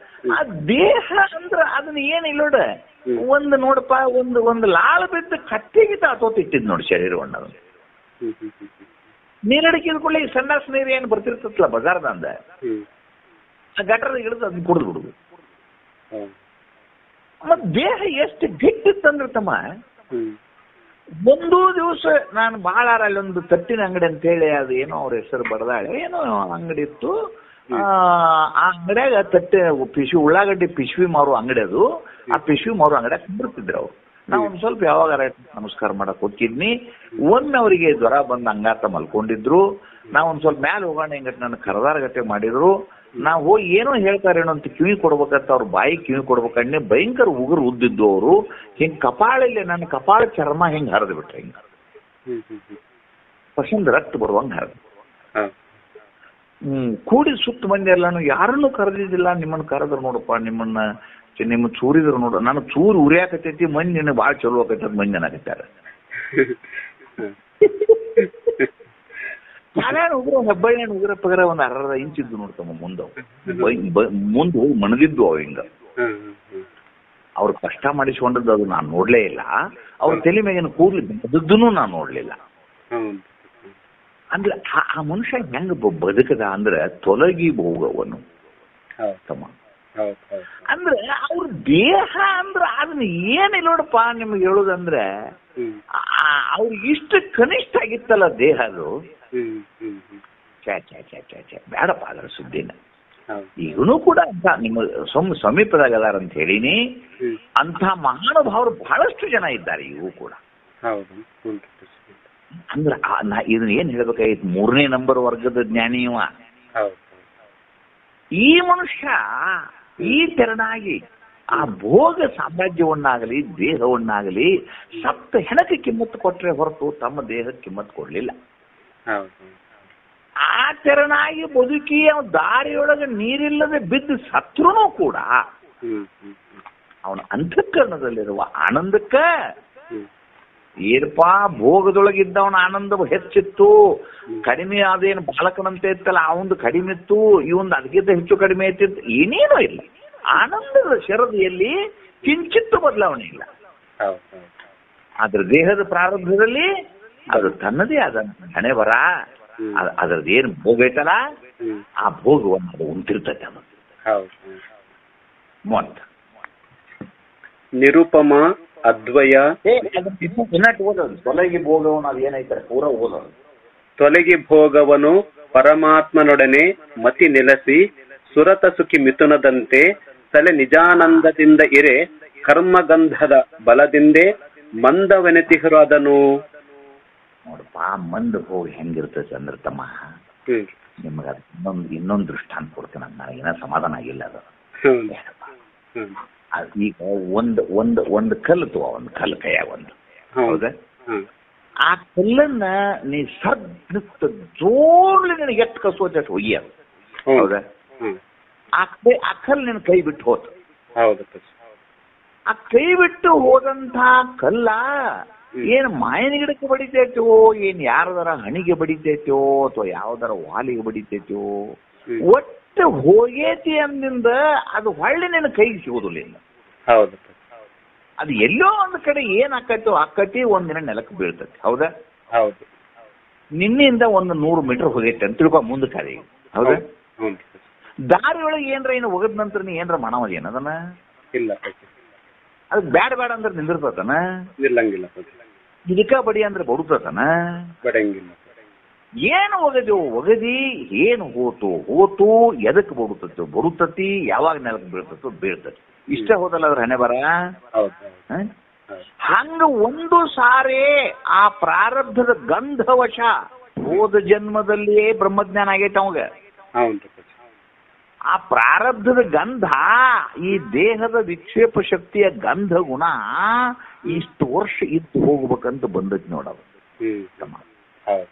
ಆ ದೇಹ ಅಂದ್ರ ಅದನ್ನ ಏನಿಲ್ಲ ನೋಡ, ಒಂದು ನೋಡಪ್ಪ ಒಂದು ಲಾಳ ಬಿದ್ದ ಕತ್ತಿಗೆ ತಾತೋತಿಟ್ಟಿದ್ ನೋಡಿ ಶರೀರವನ್ನ. ನೀರಡಿಕೆ ಕೂಡಲೇ ಈ ಸಂಡಾಸ್ ನೀರು ಏನು ಬರ್ತಿರ್ತಲ್ಲ ಬಜಾರ್ದಂದ, ಆ ಗಟರದ ಹಿಡಿದು ಅದನ್ನ ಕುಡಿದು ಬಿಡುದು. ಮತ್ ದೇಹ ಎಷ್ಟು ಗಟ್ಟಿತ್ತಂದ್ರ ತಮ್ಮ, ಒಂದು ದಿವಸ ನಾನು ಬಾಳಾರ ಅಲ್ಲಿ ಒಂದು ತಟ್ಟಿನ ಅಂಗಡಿ ಅಂತ ಹೇಳಿ, ಅದು ಏನೋ ಅವ್ರ ಹೆಸರು ಬಡದಾಳೆ ಏನೋ ಅಂಗಡಿ ಇತ್ತು. ಆ ಅಂಗಡಿಯಾಗ ತಟ್ಟೆ ಪಿಶ್ವಿ ಉಳ್ಳಾಗಡ್ಡಿ ಪಿಶ್ವಿ ಮಾರುವ ಅಂಗಡಿ ಅದು. ಆ ಪಿಶ್ವಿ ಮಾರುವ ಅಂಗಡಿಯಾಗ ಕುಂದಿರ್ತಿದ್ರು ಅವ್ರು. ನಾವು ಒಂದ್ ಸ್ವಲ್ಪ ಯಾವಾಗ ನಮಸ್ಕಾರ ಮಾಡಕ್ ಹೋಗಿದ್ನಿ. ಒಮ್ಮೆ ಅವರಿಗೆ ಜ್ವರ ಬಂದ್ ಅಂಗಾತ ಮಲ್ಕೊಂಡಿದ್ರು. ನಾವ್ ಒಂದ್ ಸ್ವಲ್ಪ ಮ್ಯಾಲ ಹೋಗೋಣ ಹಿಂಗಟ್ ನನ್ನ ಕರದಾರ ಗಟ್ಟೆ ಮಾಡಿದ್ರು. ನಾವು ಹೋಗಿ ಏನೋ ಹೇಳ್ತಾರೇನೋ ಅಂತ ಕಿವಿ ಕೊಡ್ಬೇಕಂತ ಅವ್ರ ಬಾಯಿ ಕಿವಿ ಕೊಡ್ಬೇಕಣ್ಣೆ ಭಯಂಕರ ಉಗುರು ಉದ್ದಿದ್ದು ಅವರು. ಹಿಂಗ್ ಕಪಾಳಲ್ಲಿ ನನ್ನ ಕಪಾಳ ಚರ್ಮ ಹಿಂಗ್ ಹರಿದು ಬಿಟ್ರೆ, ಹಿಂಗ ಪಸಂದ್ ರಕ್ತ ಬರುವಂಗ ಹರಿದು. ಕೂಡಿ ಸುತ್ತ ಮಂದಿ ಎಲ್ಲಾನು ಯಾರನ್ನು ಕರೆದಿದ್ದಿಲ್ಲ. ನಿಮ್ಮನ್ನ ಕರೆದ್ರು ನೋಡಪ್ಪ, ನಿಮ್ಮ ಚೂರಿದ್ರು ನೋಡ, ನಾನು ಚೂರು ಉರಿಯಾಕತೈತಿ, ಮಂದಿ ನಿನ್ನ ಭಾಳ ಚಲೋ ಆಕೈತಿ ಮಂದಿ ಅನ್ನಕತ್ತಾರ. ಸಾಧಾರಣ ಉಗ್ರ ಹೆಬ್ಬಳ್ಳಿ ಉಗ್ರ ಪಗರ ಒಂದ್ 60 ಇಂಚ್ ಇದ್ದು ನೋಡ್ತಮ್ಮ ಮುಂದೆ ಹೋಗಿ ಮಣದಿದ್ದು ಅವ್ ಹಿಂಗ. ಅವ್ರು ಕಷ್ಟ ಮಾಡಿಸ್ಕೊಂಡದ್ದು ಅದು ನಾನು ನೋಡ್ಲೇ ಇಲ್ಲ. ಅವ್ರ ತಲೆ ಮೇಗಿನ ಕೂರ್ಲಿ ಬದದ್ದೂ ನಾನು ನೋಡ್ಲಿಲ್ಲ. ಅಂದ್ರೆ ಆ ಮನುಷ್ಯ ಹೆಂಗ ಬದುಕದ ಅಂದ್ರೆ ತೊಲಗಿ ಭೋಗವನು ತಮ್ಮ. ಅಂದ್ರೆ ಅವ್ರ ದೇಹ ಅಂದ್ರ ಅದನ್ನ ಏನಿಲ್ಲ ನೋಡಪ್ಪ ನಿಮ್ಗೆ ಹೇಳುದಂದ್ರೆ, ಅವ್ರಿಗೆ ಇಷ್ಟು ಕನಿಷ್ಠ ಆಗಿತ್ತಲ್ಲ ದೇಹ ಅದು. ಬೇಡಪ್ಪ ಅದರ ಸುದ್ದಿನ. ಈಗನೂ ಕೂಡ ಅಂತ ನಿಮ್ಮ ಸಮೀಪದಾಗ ಅದಾರ ಅಂತ ಹೇಳಿನಿ. ಅಂತ ಮಹಾನುಭಾವರು ಬಹಳಷ್ಟು ಜನ ಇದ್ದಾರೆ ಇವು ಕೂಡ. ಅಂದ್ರ ಇದನ್ನ ಏನ್ ಹೇಳ್ಬೇಕಾಗಿತ್ತು, 3ನೇ ನಂಬರ್ ವರ್ಗದ ಜ್ಞಾನಿ ಇವ. ಈ ಮನುಷ್ಯ ಈ ತೆರನಾಗಿ ಆ ಭೋಗ ಸಾಮ್ರಾಜ್ಯವನ್ನಾಗಲಿ ದೇಹವನ್ನಾಗಲಿ ಸಪ್ತ ಹೆಣಕ್ಕೆ ಕಿಮ್ಮತ್ತು ಕೊಟ್ರೆ ಹೊರತು ತಮ್ಮ ದೇಹಕ್ಕೆ ಕಿಮ್ಮತ್ತು ಕೊಡ್ಲಿಲ್ಲ. ಆ ತೆರನಾಗಿ ಬದುಕಿ ಅವನ ದಾರಿಯೊಳಗೆ ನೀರಿಲ್ಲದೆ ಬಿದ್ದು ಸತ್ರುನೂ ಕೂಡ ಅವನ ಅಂತಃಕರಣದಲ್ಲಿರುವ ಆನಂದಕ್ಕ ಏನಪ್ಪಾ ಭೋಗದೊಳಗಿದ್ದವನ ಆನಂದ ಹೆಚ್ಚಿತ್ತು. ಕಡಿಮೆ ಅದೇನು ಬಾಲಕನಂತೆ ಇತ್ತಲ್ಲ ಅವಂದು ಕಡಿಮೆ ಇತ್ತು, ಇವಂದು ಅದಕ್ಕಿಂತ ಹೆಚ್ಚು ಕಡಿಮೆ ಇತ್ತಿತ್ತು, ಏನೇನೂ ಇಲ್ಲ. ಆನಂದದ ಶರದಿಯಲ್ಲಿ ಕಿಂಚಿತ್ತು ಬದಲಾವಣೆ ಇಲ್ಲ. ಆದ್ರೆ ದೇಹದ ಪ್ರಾರಂಭದಲ್ಲಿ ಅದು ತನ್ನದೇ ಆದ ಹಣೆ ಬರ. ಅದ್ರದ್ದು ಏನು ಭೋಗ ಐತಲ್ಲ ಆ ಭೋಗವನ್ನು ಅದು ಉಂಟಿರ್ತೈತೆ ಅದು. ಮೊತ್ತ ನಿರುಪಮ ಅದ್ವಯ ಇನ್ನಟ್ಟು ಓದೋದು ತೊಲಗಿ ಭೋಗವನ್ನು ಅದು ಏನೈತಾರೆ ಪೂರ ಓದೋದು. ತೊಲಗಿ ಭೋಗವನು ಪರಮಾತ್ಮನೊಡನೆ ಮತಿ ನೆಲೆಸಿ ಸುರತ ಸುಖಿ ಮಿಥುನದಂತೆ ತಲೆ ನಿಜಾನಂದದಿಂದ ಇರೆ ಕರ್ಮಗಂಧದ ಬಲದಿಂದೇ ಮಂದವೆನೆತಿಹರು ಅದನು. ನೋಡಪ್ಪ ಮಂದ ಹೋಗಿ ಹೆಂಗಿರ್ತೈತೆ ಅಂದ್ರೆ ತಮ್ಮ ನಿಮ್ಗೆ ಅದು ಇನ್ನೊಂದು ದೃಷ್ಟಾಂತ ಕೊಡ್ತೀನಿ. ನನಗೇನ ಸಮಾಧಾನ ಆಗಿಲ್ಲ ಅದು. ಈಗ ಒಂದು ಕಲ್ಲು ತಗೋ, ಒಂದು ಕಲ್ಲು ಕೈಯಾಗ ಒಂದು, ಹೌದಾ? ಆ ಕಲ್ಲನ್ನ ನೀ ಸದ್ದ ಜೋರ್ಲಿ ನಿನಗೆ ಎಷ್ಟು ಕಸೋತ ಒಯ್ಯೋದು, ಹೌದಾ? ಆ ಕಲ್ಲು ನಿನ್ನ ಕೈ ಬಿಟ್ಟು ಹೋತು. ಆ ಕೈ ಬಿಟ್ಟು ಹೋದಂತ ಕಲ್ಲ ಏನ್ ಮಾಯನ ಗಿಡಕ್ಕೆ ಬಡಿತೈತೋ, ಏನ್ ಯಾರದಾರ ಹಣಿಗೆ ಬಡಿತೈತೋ ಅಥವಾ ಯಾವ್ದಾರ ವಾಲಿಗೆ ಬಡಿತೈತೋ, ಒಟ್ಟು ಹೋಗೇತಿ ಅಂದಿಂದ ಅದು ಹೊಳ್ಳಿ ನಿನ್ನ ಕೈಗೆ ಸಿಗೋದಿಲ್ಲ. ಹೌದು, ಅದು ಎಲ್ಲೋ ಒಂದು ಕಡೆ ಏನ್ ಆಕೈತೋ ಆಕತಿ ಒಂದಿನ ನೆಲಕ್ಕೆ ಬೀಳ್ತೈತಿ, ಹೌದಾ? ಹೌದು. ನಿನ್ನಿಂದ 100 ಮೀಟರ್ ಹೋಗೈತೆ ಅಂತ ತಿಳ್ಕೊ ಮುಂದೆ ಕಾಲಿ, ಹೌದಾ? ದಾರಿ ಒಳಗೆ ಏನ್ರ ಏನು ಒಗದ ನಂತರ ನೀ ಏನ್ರ ಮಾಡವ ಏನದನ್ನ ಇಲ್ಲ, ಅದು ಬ್ಯಾಡ ಅಂದ್ರೆ ನಿಂದಿರ್ತತನ, ನಿಲ್ಲಂಗಿಲ್ಲ. ಇದಕ್ಕ ಬಡಿ ಅಂದ್ರೆ ಬಡುತ್ತತನ, ಬಡಂಗಿಲ್ಲ. ಏನು ಒಗದಿ ಏನು ಹೋತು ಎದಕ್ಕೆ ಬಡುತ್ತತಿ ಯಾವಾಗ ನೆಲಕ್ಕೆ ಬೀಳ್ತತೋ ಬೀಳ್ತತಿ. ಇಷ್ಟ ಹೋದಲ್ಲ ಅದ್ರ ಹಣೆ ಬರ. ಹಂಗ ಒಂದು ಸಾರಿ ಆ ಪ್ರಾರಬ್ಧದ ಗಂಧವಶ ಹೋದ ಜನ್ಮದಲ್ಲಿಯೇ ಬ್ರಹ್ಮಜ್ಞಾನ ಆಗೈತೆ ಅವಾಗ. ಆ ಪ್ರಾರಬ್ಧದ ಗಂಧ ಈ ದೇಹದ ವಿಕ್ಷೇಪ ಶಕ್ತಿಯ ಗಂಧ ಗುಣ ಇಷ್ಟು ವರ್ಷ ಇದ್ದು ಹೋಗ್ಬೇಕಂತ ಬಂದೈತಿ ನೋಡವ.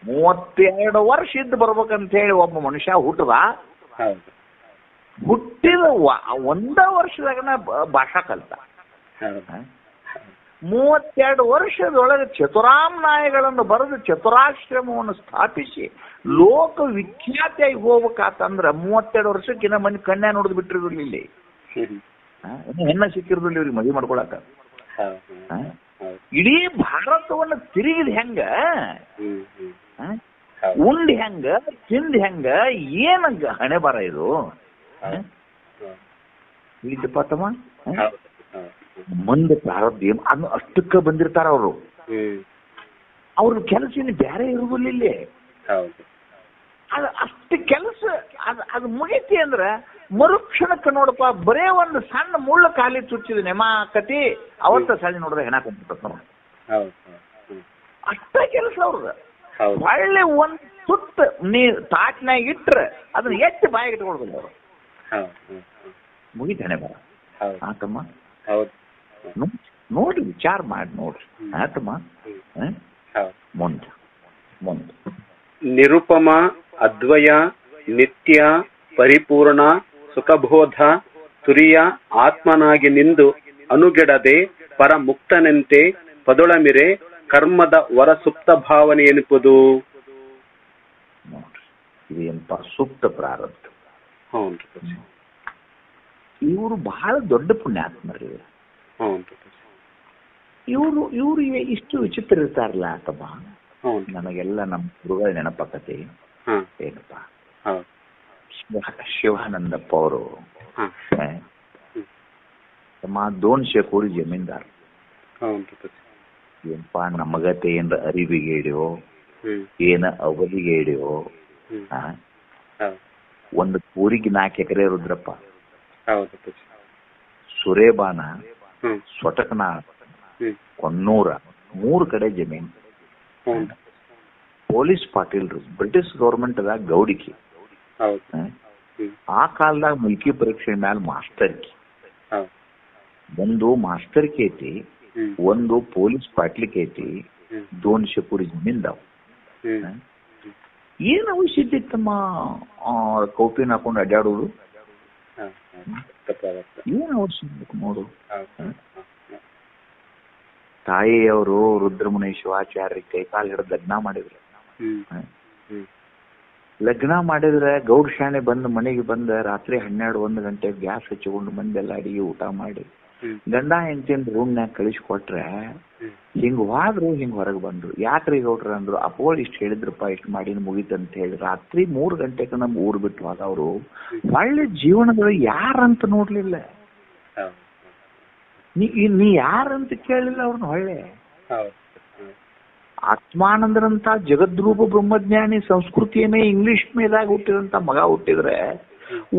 32 ವರ್ಷ ಇದ್ದು ಬರ್ಬೇಕಂತ ಹೇಳಿ ಒಬ್ಬ ಮನುಷ್ಯ ಹುಟ್ಟಿದ ಒಂದ ವರ್ಷದಾಗನ ಭಾಷಾ ಕಲ್ತ. 32 ವರ್ಷದೊಳಗೆ ಚತುರಾಮ್ನಾಯಗಳನ್ನು ಬರೆದು ಚತುರಾಶ್ರಮವನ್ನು ಸ್ಥಾಪಿಸಿ ಲೋಕ ವಿಖ್ಯಾತಿಯಾಗಿ ಹೋಗ್ಬೇಕಾತಂದ್ರ 32 ವರ್ಷಕ್ಕಿನ್ನ ಮನೆ ಕನ್ಯಾ ನೋಡಿದ್ ಬಿಟ್ಟಿರೋದಿಲ್ಲ. ಇಲ್ಲಿ ಹೆಣ್ಣ ಸಿಕ್ಕಿರೋದಿಲ್ಲ ಇವ್ರಿಗೆ ಮದುವೆ ಮಾಡ್ಕೊಳಕ. ಇಡೀ ಭಾರತವನ್ನು ತಿರುಗಿದ ಹೆಂಗ, ಉಂಡ್ ಹೆಂಗ, ತಿಂದ್ ಹೆಂಗ, ಏನ ಹಣೆ ಬರ ಇದು ಇಳಿದಪ್ಪ ತಮ್ಮ. ಮುಂದೆ ಪ್ರಾರಬ್ಧ ಏನು ಅದನ್ನು ಅಷ್ಟಕ್ಕ ಬಂದಿರ್ತಾರ ಅವರು. ಅವ್ರ ಕೆಲಸ ಇನ್ನು ಬೇರೆ ಇರುವುದಿಲ್ಲ ಇಲ್ಲಿ. ಅದು ಅಷ್ಟು ಕೆಲಸ ಅದು ಮುಗೀತಿ ಅಂದ್ರ ಮರುಕ್ಷಣಕ್ಕೆ ನೋಡಪ್ಪ ಬರೇ ಒಂದು ಸಣ್ಣ ಮುಳ್ಳ ಖಾಲಿ ಚುಚ್ಚಿದ ನೆಮಾಕತಿ ಅವತ್ತ ಸಾಲಿ ನೋಡಿದ್ರೆ ಹೆಣ ಕೊಂಡ್ಬಿಡ್ತ. ಅಷ್ಟ ಕೆಲಸ ಅವ್ರದ. ಒಳ್ಳೆ ಒಂದ್ ಸುತ್ತ ನೀ ತಾಟ್ನಾಗ ಇಟ್ರೆ ಅದನ್ನ ಎಷ್ಟು ಬಾಯಿಗೆ ಇಟ್ಕೊಳ್ಬೋದು ಅವರು. ಮುಗಿತ ಹೆಣೆ ಬರ ಆತಮ್ಮ. ನೋಡ್ರಿ, ವಿಚಾರ ಮಾಡಿ ನೋಡ್ರಿ ಆತಮ್ಮ. ಮುಂದೆ ನಿರುಪಮ ಅದ್ವಯ ನಿತ್ಯ ಪರಿಪೂರ್ಣ ಸುಖಬೋಧ ತುರಿಯ ಆತ್ಮನಾಗಿ ನಿಂದು ಅನುಗೆಡದೆ ಪರಮುಕ್ತನೆಂತೆ ಪದೊಳಮಿರೆ ಕರ್ಮದ ವರ ಸುಪ್ತ ಭಾವನೆ ಎನಿಪುದು. ನೋಡ್ರಿ, ಇದೇನಪ್ಪ ಸುಪ್ತ ಪ್ರಾರಬ್ಧ. ಇವರು ಬಹಳ ದೊಡ್ಡ ಪುಣ್ಯಾತ್ಮರಿ. ಇವ್ರಿಗೆ ಇಷ್ಟು ವಿಚಿತ್ರ ಇರ್ತಾರಲ್ಲ ಆತಮ್ಮ. ನನಗೆಲ್ಲ ನಮ್ಮ ಗುರುಗಳ ನೆನಪಕ್ಕತಿ ಏನಪ್ಪ, ಶಿವಾನಂದಪ್ಪ ಅವರು ತಮ್ಮ 200 ಕೋಟಿ ಜಮೀನ್ದಾರ. ಏನಪ್ಪಾ ನಮಗತೆ ಏನ್ರ ಅರಿವಿಗೆ ಹಿಡಿಯೋ ಏನ ಅವಧಿಗೆ ಹಿಡಿಯೋ, ಒಂದು ಕೂರಿಗೆ 4 ಎಕರೆ ರುದ್ರಪ್ಪ, ಸುರೇಬಾನ, ಸ್ವಟಕನಾಳ, ಕೊನ್ನೂರ 3 ಕಡೆ ಜಮೀನು. ಪೊಲೀಸ್ ಪಾಟೀಲ್ರು, ಬ್ರಿಟಿಷ್ ಗೌರ್ಮೆಂಟ್ ದಾಗ ಗೌಡಿಕಿ. ಆ ಕಾಲದಾಗ ಮುಲ್ಕಿ ಪರೀಕ್ಷೆ ಮ್ಯಾಲ ಮಾಸ್ತರ್ಕಿ. ಒಂದು ಮಾಸ್ತರ್ಕಿ ಐತಿ, ಒಂದು ಪೊಲೀಸ್ ಪಾಟ್ಲಿಕ್ಕೆ ಐತಿ, 200 ಕೋಟಿ ಜಮೀನ್ದಾವ್. ಏನ್ ಅವಶ್ಯಕತೆ ಇತ್ತಮ್ಮ ಕೌಪಿನ ಹಾಕೊಂಡು ಅಡ್ಡಾಡೋದು? ಏನ್ ಅವಶ್ಯಕ ನೋಡು. ತಾಯಿಯವರು ರುದ್ರಮುನಿ ಶಿವಾಚಾರ್ಯ ಕೈಕಾಲು ಹಿಡಿದು ಲಗ್ನ ಮಾಡಿದ್ರು. ಲಗ್ನ ಮಾಡಿದ್ರೆ ಗೌಡ್ ಶಾಣೆ ಬಂದು ಮನೆಗೆ ಬಂದ ರಾತ್ರಿ 12-1 ಗಂಟೆ ಗ್ಯಾಸ್ ಹಚ್ಚಿಕೊಂಡು ಮಂದೆಲ್ಲ ಅಡಿಗೆ ಊಟ ಮಾಡಿ ಗಂಡ ಹೆಂಡತಿಯಿಂದ ರೂಮ್ನ್ಯಾಗ ಕಳಿಸ್ಕೊಟ್ರೆ ಹಿಂಗ್ ಹೋದ್ರು ಹಿಂಗ್ ಹೊರಗೆ ಬಂದ್ರು. ಯಾಕ್ರಿ ಗೌಡ್ರ ಅಂದ್ರು, ಅಪ್ಪೋಳು ಇಷ್ಟು ಹೇಳಿದ್ರಪ್ಪ, ಇಷ್ಟು ಮಾಡಿ ಮುಗೀತಂತ ಹೇಳಿ ರಾತ್ರಿ 3 ಗಂಟೆಗೆ ನಮ್ ಊರ್ ಬಿಟ್ಟು ಹೋದವ್ರು ಒಳ್ಳೆ ಜೀವನದೊಳಗೆ ಯಾರಂತ ನೋಡ್ಲಿಲ್ಲ, ನೀ ಯಾರಂತ ಕೇಳಿಲ್ಲ ಅವ್ರನ್ನ. ಒಳ್ಳೆ ಆತ್ಮಾನಂದರಂತ ಜಗದ್ರೂಪ ಬ್ರಹ್ಮಜ್ಞಾನಿ ಸಂಸ್ಕೃತಿಯನ್ನೇ ಇಂಗ್ಲಿಷ್ ಮೇಲಾಗಿ ಹುಟ್ಟಿದಂತ ಮಗ ಹುಟ್ಟಿದ್ರೆ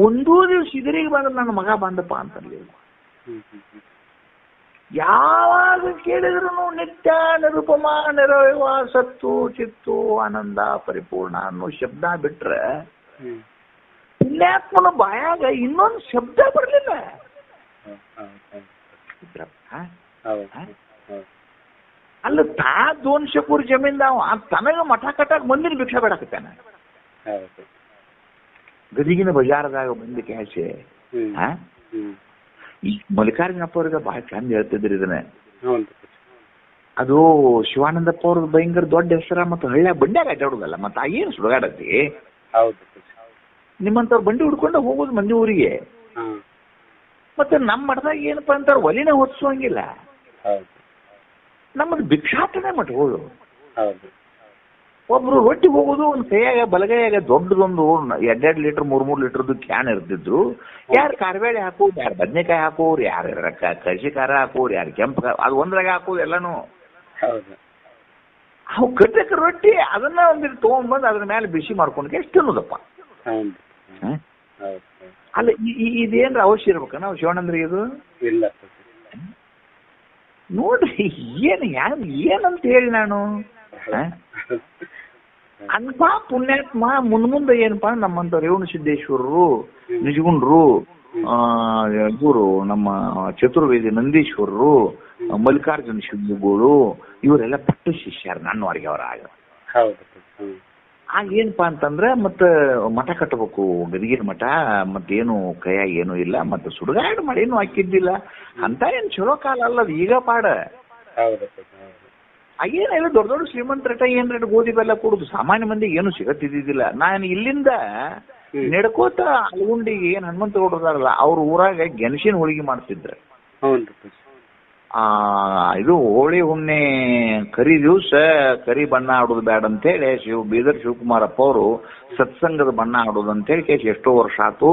ಒಂದೂ ದಿವಸ ಇದರಿಗೆ ಬಂದ್ರೆ ನನ್ನ ಮಗ ಬಂದಪ್ಪ ಅಂತಲ್ಲಿ. ಯಾವಾಗ ಕೇಳಿದ್ರು ನಿತ್ಯ ನಿರುಪಮ ನಿರವಯವ ಸತ್ತು ಚಿತ್ತು ಆನಂದ ಪರಿಪೂರ್ಣ ಅನ್ನೋ ಶಬ್ದ ಬಿಟ್ರೆ ಪುಣ್ಯಾತ್ಮನ ಬಾಯಾಗ ಇನ್ನೊಂದು ಶಬ್ದ ಬರಲಿಲ್ಲ. ಅಲ್ಲ ತಾ 200 ಕೋಟಿ ಜಮೀನ್ದಾವ ತನಗ ಮಠ ಕಟ್ಟಾಗ ಮಂದಿನ ಭಿಕ್ಷೆ ಬೇಡಾಕತ್ತಾನ. ಗದಿಗಿನ ಬಜಾರದಾಗ ಬಂದು ಕ್ಯಾಸೆ ಈ ಮಲ್ಲಿಕಾರ್ಜುನಪ್ಪ ಅವ್ರಿಗೆ ಬಹಳ ಚಂದ ಹೇಳ್ತಿದ್ರಿ ಇದನ್ನ. ಅದು ಶಿವಾನಂದಪ್ಪ ಅವ್ರದ್ದು ಭಯಂಕರ ದೊಡ್ಡ ಹೆಸರ ಮತ್ತು ಹಳ್ಳ್ಯಾಗ ಬಂಡ್ಯಾಗ ಅಡ್ಡಾಡುದಲ್ಲ, ಮತ್ತ ಏನು ಸುಡಗಾಡತಿ. ನಿಮ್ಮಂತವ್ರು ಬಂಡಿ ಹುಡ್ಕೊಂಡು ಹೋಗೋದು ಮಂದಿ ಊರಿಗೆ. ಮತ್ತೆ ನಮ್ಮ ಮಠದಾಗ ಏನಪ್ಪಾ ಅಂತಾರ ಒಲಿನ ಹೊತ್ಸೋಂಗಿಲ್ಲ. ನಮ್ಮದು ಭಿಕ್ಷಾಟನೆ ಮಠಗಳು. ಒಬ್ರು ರೊಟ್ಟಿ ಹೋಗೋದು ಒಂದು ಕೈಯಾಗ ಬಲಗೈಯಾಗ ದೊಡ್ಡದೊಂದು 2 ಲೀಟರ್ 3 ಲೀಟರ್ದು ಕ್ಯಾನ್ ಇರ್ತಿದ್ರು. ಯಾರು ಕಾರ್ಬೇಳೆ ಹಾಕೋರು, ಯಾರು ಬದ್ನೆಕಾಯಿ ಹಾಕೋರು, ಯಾರು ಕಸಿ ಖಾರ ಹಾಕೋರು, ಯಾರು ಕೆಂಪು ಅದು ಒಂದ್ರಾಗ ಹಾಕೋದು ಎಲ್ಲಾನು. ಅವು ಕಟ್ಟಕ್ಕೆ ರೊಟ್ಟಿ ಅದನ್ನ ಒಂದಿಟ್ಟು ತಗೊಂಡ್ಬಂದು ಅದ್ರ ಮೇಲೆ ಬಿಸಿ ಮಾಡ್ಕೊಂಡ್ರೆ ಎಷ್ಟು ಅನ್ನೋದಪ್ಪ. ಅಲ್ಲ ಇದೇನ್ರ ಅವಶ್ಯ ಇರ್ಬೇಕ ನಾವು ಶಿವಾನಂದ್ರಿಗೆ ಇದು ಇಲ್ಲ ನೋಡ್ರಿ. ಏನಂತ ಹೇಳಿ ನಾನು ಅಂತ ಪುಣ್ಯಾತ್ಮ ಮುಂದೆ ಏನಪ್ಪಾ ನಮ್ಮಂತ ರೇವಣ ಸಿದ್ದೇಶ್ವರರು, ನಿಜಗುಂಡ್ರು, ಇವರು ನಮ್ಮ ಚತುರ್ವೇದಿ ನಂದೀಶ್ವರರು, ಮಲ್ಲಿಕಾರ್ಜುನ ಶಿವಗಳು ಇವರೆಲ್ಲ ಪಟ್ಟು ಶಿಷ್ಯರು ನನ್ನವರೆಗೆ ಅವರ ಆಗ. ಏನಪ್ಪಾ ಅಂತಂದ್ರೆ ಮತ್ತ ಮಠ ಕಟ್ಟಬೇಕು, ಗದಿಗಿನ ಮಠ ಮತ್ತೇನು ಕೈಯಾಗ ಏನು ಇಲ್ಲ, ಮತ್ತೆ ಸುಡುಗಾಡು ಮಳೇನು ಹಾಕಿದ್ದಿಲ್ಲ ಅಂತ. ಏನ್ ಚಲೋ ಕಾಲ ಅಲ್ಲದ ಈಗ ಪಾಡ. ಆಗೇನೆಲ್ಲ ದೊಡ್ಡ ದೊಡ್ಡ ಶ್ರೀಮಂತ ಏನ್ ರೇಟ್ ಗೋಧಿ ಬೆಲ್ಲ ಕೊಡುದು ಸಾಮಾನ್ಯ ಮಂದಿಗೆ ಏನು ಸಿಗತ್ತಿದ್ದಿಲ್ಲ. ನಾನು ಇಲ್ಲಿಂದ ನಡ್ಕೋತ ಅಲ್ಗುಂಡಿಗೆ ಏನ್ ಹನುಮಂತ ಗೌಡ್ರದಾರಲ್ಲ ಅವ್ರ ಊರಾಗ ಗೆಣಸಿನ ಹೋಳಿಗೆ ಮಾಡ್ತಿದ್ರ. ಇದು ಹೋಳಿ ಹುಣ್ಣೆ ಕರಿ ದಿವ್ಸ ಕರಿ ಬಣ್ಣ ಆಡೋದು ಬೇಡ ಅಂತೇಳಿ ಬೀದರ್ ಶಿವಕುಮಾರಪ್ಪ ಅವರು ಸತ್ಸಂಗದ ಬಣ್ಣ ಆಡೋದು ಅಂತೇಳಿ ಕೇಸ್ ಎಷ್ಟೋ ವರ್ಷ ಆತು.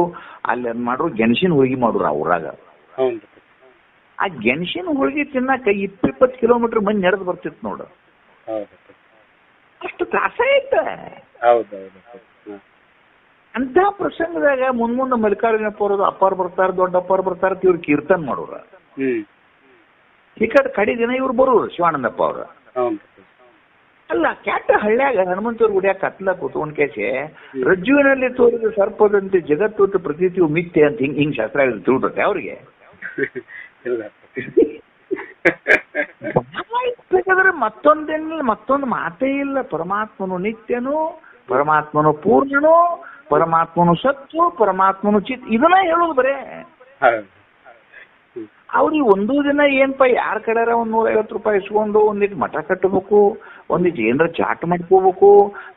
ಅಲ್ಲಿ ಏನ್ ಮಾಡ್ರು ಗೆಣಸಿನ ಹೋಳಿಗೆ ಮಾಡ್ರು ಆ ಊರಾಗ. ಆ ಗೆಣಸಿನ ಹೋಳಿಗೆ ತಿನ್ನಕ 20-20 ಕಿಲೋಮೀಟರ್ ಮಂದಿ ನಡೆದು ಬರ್ತಿತ್ತು ನೋಡು. ಅಷ್ಟು ತ್ರಾಸ ಐತ. ಅಂತ ಪ್ರಸಂಗದಾಗ ಮುಂದೆ ಮಲ್ಲಿಕಾರ್ಜುನಪ್ಪ ಅವ್ರದ್ದು ಅಪ್ಪಾರು ಬರ್ತಾರ, ದೊಡ್ಡ ಅಪ್ಪಾರು ಬರ್ತಾರ, ಇವ್ರು ಕೀರ್ತನ್ ಮಾಡೋರ. ಈ ಕಡೆ ದಿನ ಇವ್ರು ಬರೋರು ಶಿವಾನಂದಪ್ಪ ಅವ್ರು. ಅಲ್ಲ ಕೆಟ್ಟ ಹಳ್ಳ್ಯಾಗ ಹನುಮಂತವ್ರ ಗುಡಿಯಾಗ ಕತ್ಲ ಕೂತ್ಕೊಂಡ್ ಕೇಸೆ ರಜ್ಜುವಿನಲ್ಲಿ ತೋರಿದ ಸರ್ಪದಂತೆ ಜಗತ್ತು ಪ್ರತೀತಿಯು ಮಿಥ್ಯೆ ಅಂತ ಹಿಂಗ್ ಶಾಸ್ತ್ರ ತಿಳ್ತತೆ ಅವ್ರಿಗೆ. ಬೇಕಾದ್ರೆ ಮತ್ತೊಂದು ಮಾತೇ ಇಲ್ಲ. ಪರಮಾತ್ಮನು ನಿತ್ಯನು, ಪರಮಾತ್ಮನು ಪೂರ್ಣನು, ಪರಮಾತ್ಮನು ಸತ್ತು, ಪರಮಾತ್ಮನು ಚಿತ್ ಇದನ್ನ ಹೇಳುದು ಬರೇ. ಅವ್ರಿಗೆ ಒಂದೂ ದಿನ ಏನಪ್ಪ ಯಾರ ಕಡೆಯಾರ 150 ರೂಪಾಯಿ ಇಸ್ಕೊಂಡು ಒಂದಿಟ್ಟು ಮಠ ಕಟ್ಟಬೇಕು, ಒಂದಿಟ್ಟು ಏನಾರ ಚಾಟ್ ಮಾಡ್ಕೋಬೇಕು,